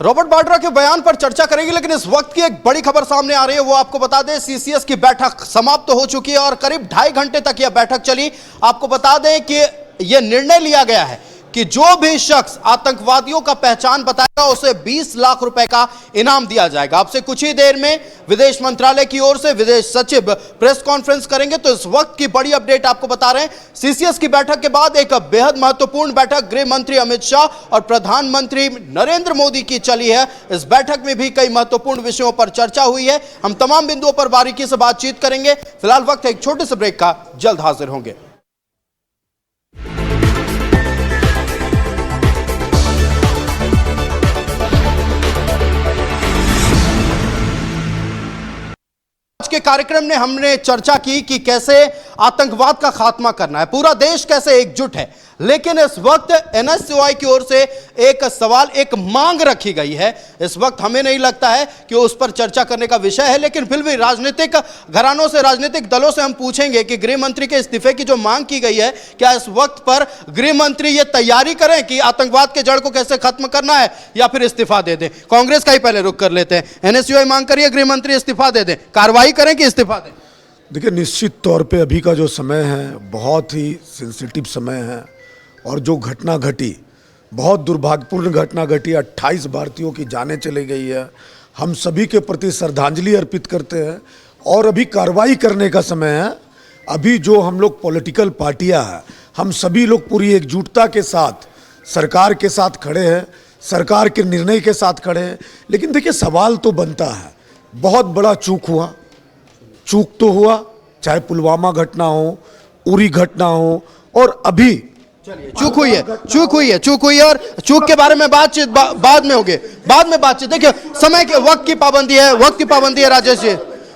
रॉबर्ट वाड्रा के बयान पर चर्चा करेंगे, लेकिन इस वक्त की एक बड़ी खबर सामने आ रही है, वो आपको बता दें। सीसीएस की बैठक समाप्त हो चुकी है और करीब 2.5 घंटे तक यह बैठक चली। आपको बता दें कि यह निर्णय लिया गया है कि जो भी शख्स आतंकवादियों का पहचान बताएगा उसे 20 लाख रुपए का इनाम दिया जाएगा। आपसे कुछ ही देर में विदेश मंत्रालय की ओर से विदेश सचिव प्रेस कॉन्फ्रेंस करेंगे। तो इस वक्त की बड़ी अपडेट आपको बता रहे हैं। सीसीएस की बैठक के बाद एक बेहद महत्वपूर्ण बैठक गृह मंत्री अमित शाह और प्रधानमंत्री नरेंद्र मोदी की चली है। इस बैठक में भी कई महत्वपूर्ण विषयों पर चर्चा हुई है। हम तमाम बिंदुओं पर बारीकी से बातचीत करेंगे। फिलहाल वक्त एक छोटे से ब्रेक का, जल्द हाजिर होंगे। आज के कार्यक्रम में हमने चर्चा की कि कैसे आतंकवाद का खात्मा करना है, पूरा देश कैसे एकजुट है। लेकिन इस वक्त एनएसयूआई की ओर से एक सवाल, एक मांग रखी गई है। इस वक्त हमें नहीं लगता है कि उस पर चर्चा करने का विषय है, लेकिन फिर भी राजनीतिक घरानों से, राजनीतिक दलों से हम पूछेंगे कि गृह मंत्री के इस्तीफे की जो मांग की गई है, क्या इस वक्त पर गृह मंत्री ये तैयारी करें कि आतंकवाद के जड़ को कैसे खत्म करना है, या फिर इस्तीफा दे दें। कांग्रेस का ही पहले रुख कर लेते हैं। एनएसयूआई मांग करिए गृह मंत्री इस्तीफा दे दें, कार्रवाई करें कि इस्तीफा दें? देखिए, निश्चित तौर पे अभी का जो समय है बहुत ही सेंसिटिव समय है, और जो घटना घटी, बहुत दुर्भाग्यपूर्ण घटना घटी, 28 भारतीयों की जानें चली गई है। हम सभी के प्रति श्रद्धांजलि अर्पित करते हैं और अभी कार्रवाई करने का समय है। अभी जो हम लोग पॉलिटिकल पार्टियां हैं, हम सभी लोग पूरी एकजुटता के साथ सरकार के साथ खड़े हैं। सरकार के निर्णय के साथ खड़े हैं। लेकिन देखिए सवाल तो बनता है, बहुत बड़ा चूक हुआ, चूक तो हुआ, चाहे पुलवामा घटना हो, उरी घटना हो, और अभी चूक हुई है और चूक के बारे में बातचीत बाद में होगी, बाद में बातचीत। देखिए समय के वक्त की पाबंदी है राजेश जी,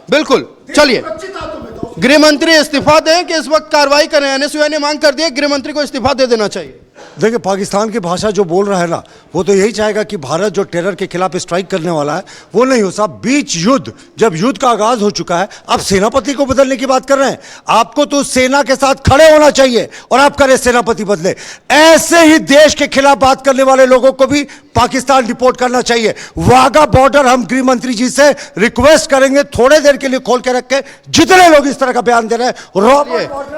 बिल्कुल। चलिए, गृह मंत्री इस्तीफा दें कि इस वक्त कार्रवाई करें? एनएसयूआई ने मांग कर दी है, गृह मंत्री को इस्तीफा दे देना चाहिए। देखिए पाकिस्तान की भाषा जो बोल रहा है ना, वो तो यही चाहेगा कि भारत जो टेरर के खिलाफ स्ट्राइक करने वाला है वो नहीं हो साहब। बीच युद्ध, जब युद्ध का आगाज हो चुका है, आप सेनापति को बदलने की बात कर रहे हैं। आपको तो सेना के साथ खड़े होना चाहिए और आप करें सेनापति बदले। ऐसे ही देश के खिलाफ बात करने वाले लोगों को भी पाकिस्तान डिपोर्ट करना चाहिए। वाघा बॉर्डर हम गृह मंत्री जी से रिक्वेस्ट करेंगे थोड़े देर के लिए खोल के रखें। जितने लोग इस तरह का बयान दे रहे हैं,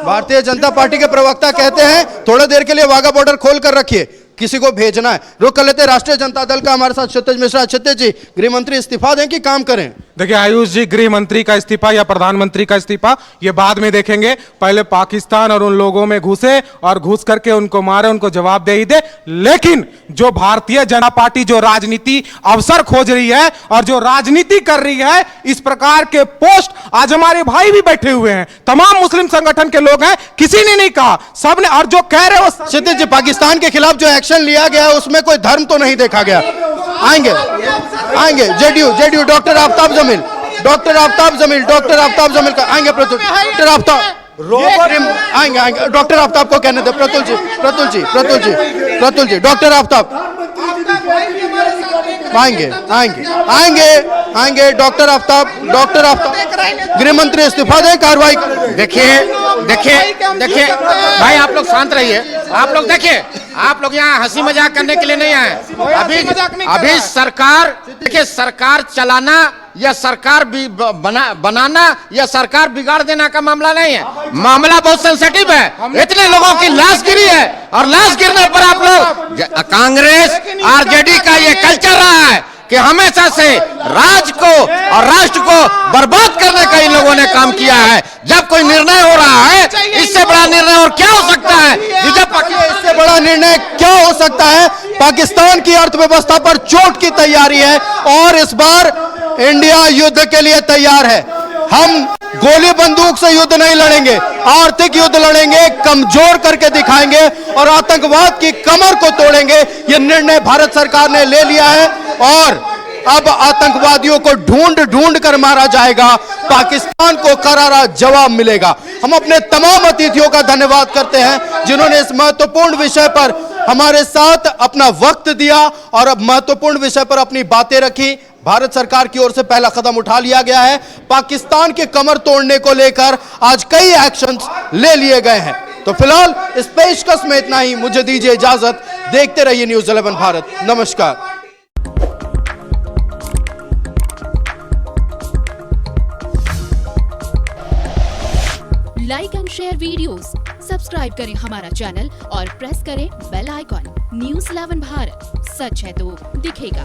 भारतीय जनता पार्टी के प्रवक्ता कहते हैं थोड़े देर के लिए वाघा बॉर्डर खोल कर रखिए, किसी को भेजना है। रुक कर लेते हैं राष्ट्रीय जनता दल का, हमारे साथ क्षितिज मिश्रा। क्षितिज जी, गृह मंत्री इस्तीफा दें कि काम करें? देखिए आयुष जी, गृह मंत्री का इस्तीफा या प्रधानमंत्री का इस्तीफा ये बाद में देखेंगे। पहले पाकिस्तान और उन लोगों में घुसे और घुस करके उनको मारे, उनको जवाब दे ही दे। लेकिन जो भारतीय जनता पार्टी जो राजनीति अवसर खोज रही है और जो राजनीति कर रही है, इस प्रकार के पोस्ट, आज हमारे भाई भी बैठे हुए हैं, तमाम मुस्लिम संगठन के लोग हैं, किसी ने नहीं कहा, सबने। और जो कह रहे हो क्षितिज जी, पाकिस्तान के खिलाफ जो एक्शन लिया गया है उसमें कोई धर्म तो नहीं देखा गया। आएंगे जेडीयू डॉक्टर आफ्ताब जमील का आएंगे। प्रतुल आएंगे डॉक्टर आफ्ताब को कहने दे। प्रतुल जी डॉक्टर आफ्ताब आएंगे। डॉक्टर आफ्ताब गृह मंत्री इस्तीफा दें, कार्रवाई। देखिए भाई, आप लोग शांत रहिए। आप लोग देखिए, आप लोग यहाँ हंसी मजाक करने के लिए नहीं आए। अभी सरकार, देखिए सरकार चलाना या सरकार बनाना या सरकार बिगाड़ देना का मामला नहीं है। मामला बहुत सेंसिटिव है। इतने लोगों की लाश गिरी है और लाश गिरने पर आप लोग, कांग्रेस आरजेडी का ये कल्चर रहा है कि हमेशा से राज्य को और राष्ट्र को बर्बाद करने का इन लोगों ने काम किया है। जब कोई निर्णय हो रहा है, इससे बड़ा निर्णय और क्या हो सकता है? इससे बड़ा निर्णय क्या हो सकता है? पाकिस्तान की अर्थव्यवस्था पर चोट की तैयारी है और इस बार इंडिया युद्ध के लिए तैयार है। हम गोली बंदूक से युद्ध नहीं लड़ेंगे, आर्थिक युद्ध लड़ेंगे, कमजोर करके दिखाएंगे और आतंकवाद की कमर को तोड़ेंगे। ये निर्णय भारत सरकार ने ले लिया है और अब आतंकवादियों को ढूंढ कर मारा जाएगा। पाकिस्तान को करारा जवाब मिलेगा। हम अपने तमाम अतिथियों का धन्यवाद करते हैं जिन्होंने इस महत्वपूर्ण विषय पर हमारे साथ अपना वक्त दिया और अब महत्वपूर्ण विषय पर अपनी बातें रखी। भारत सरकार की ओर से पहला कदम उठा लिया गया है। पाकिस्तान के कमर तोड़ने को लेकर आज कई एक्शंस ले लिए गए हैं। तो फिलहाल इस पेशकश में इतना ही। मुझे दीजिए इजाजत। देखते रहिए न्यूज़ 11 भारत। नमस्कार। Like and share videos, subscribe करें हमारा चैनल और प्रेस करें बेल आइकॉन। न्यूज़ 11 भारत, सच है तो दिखेगा।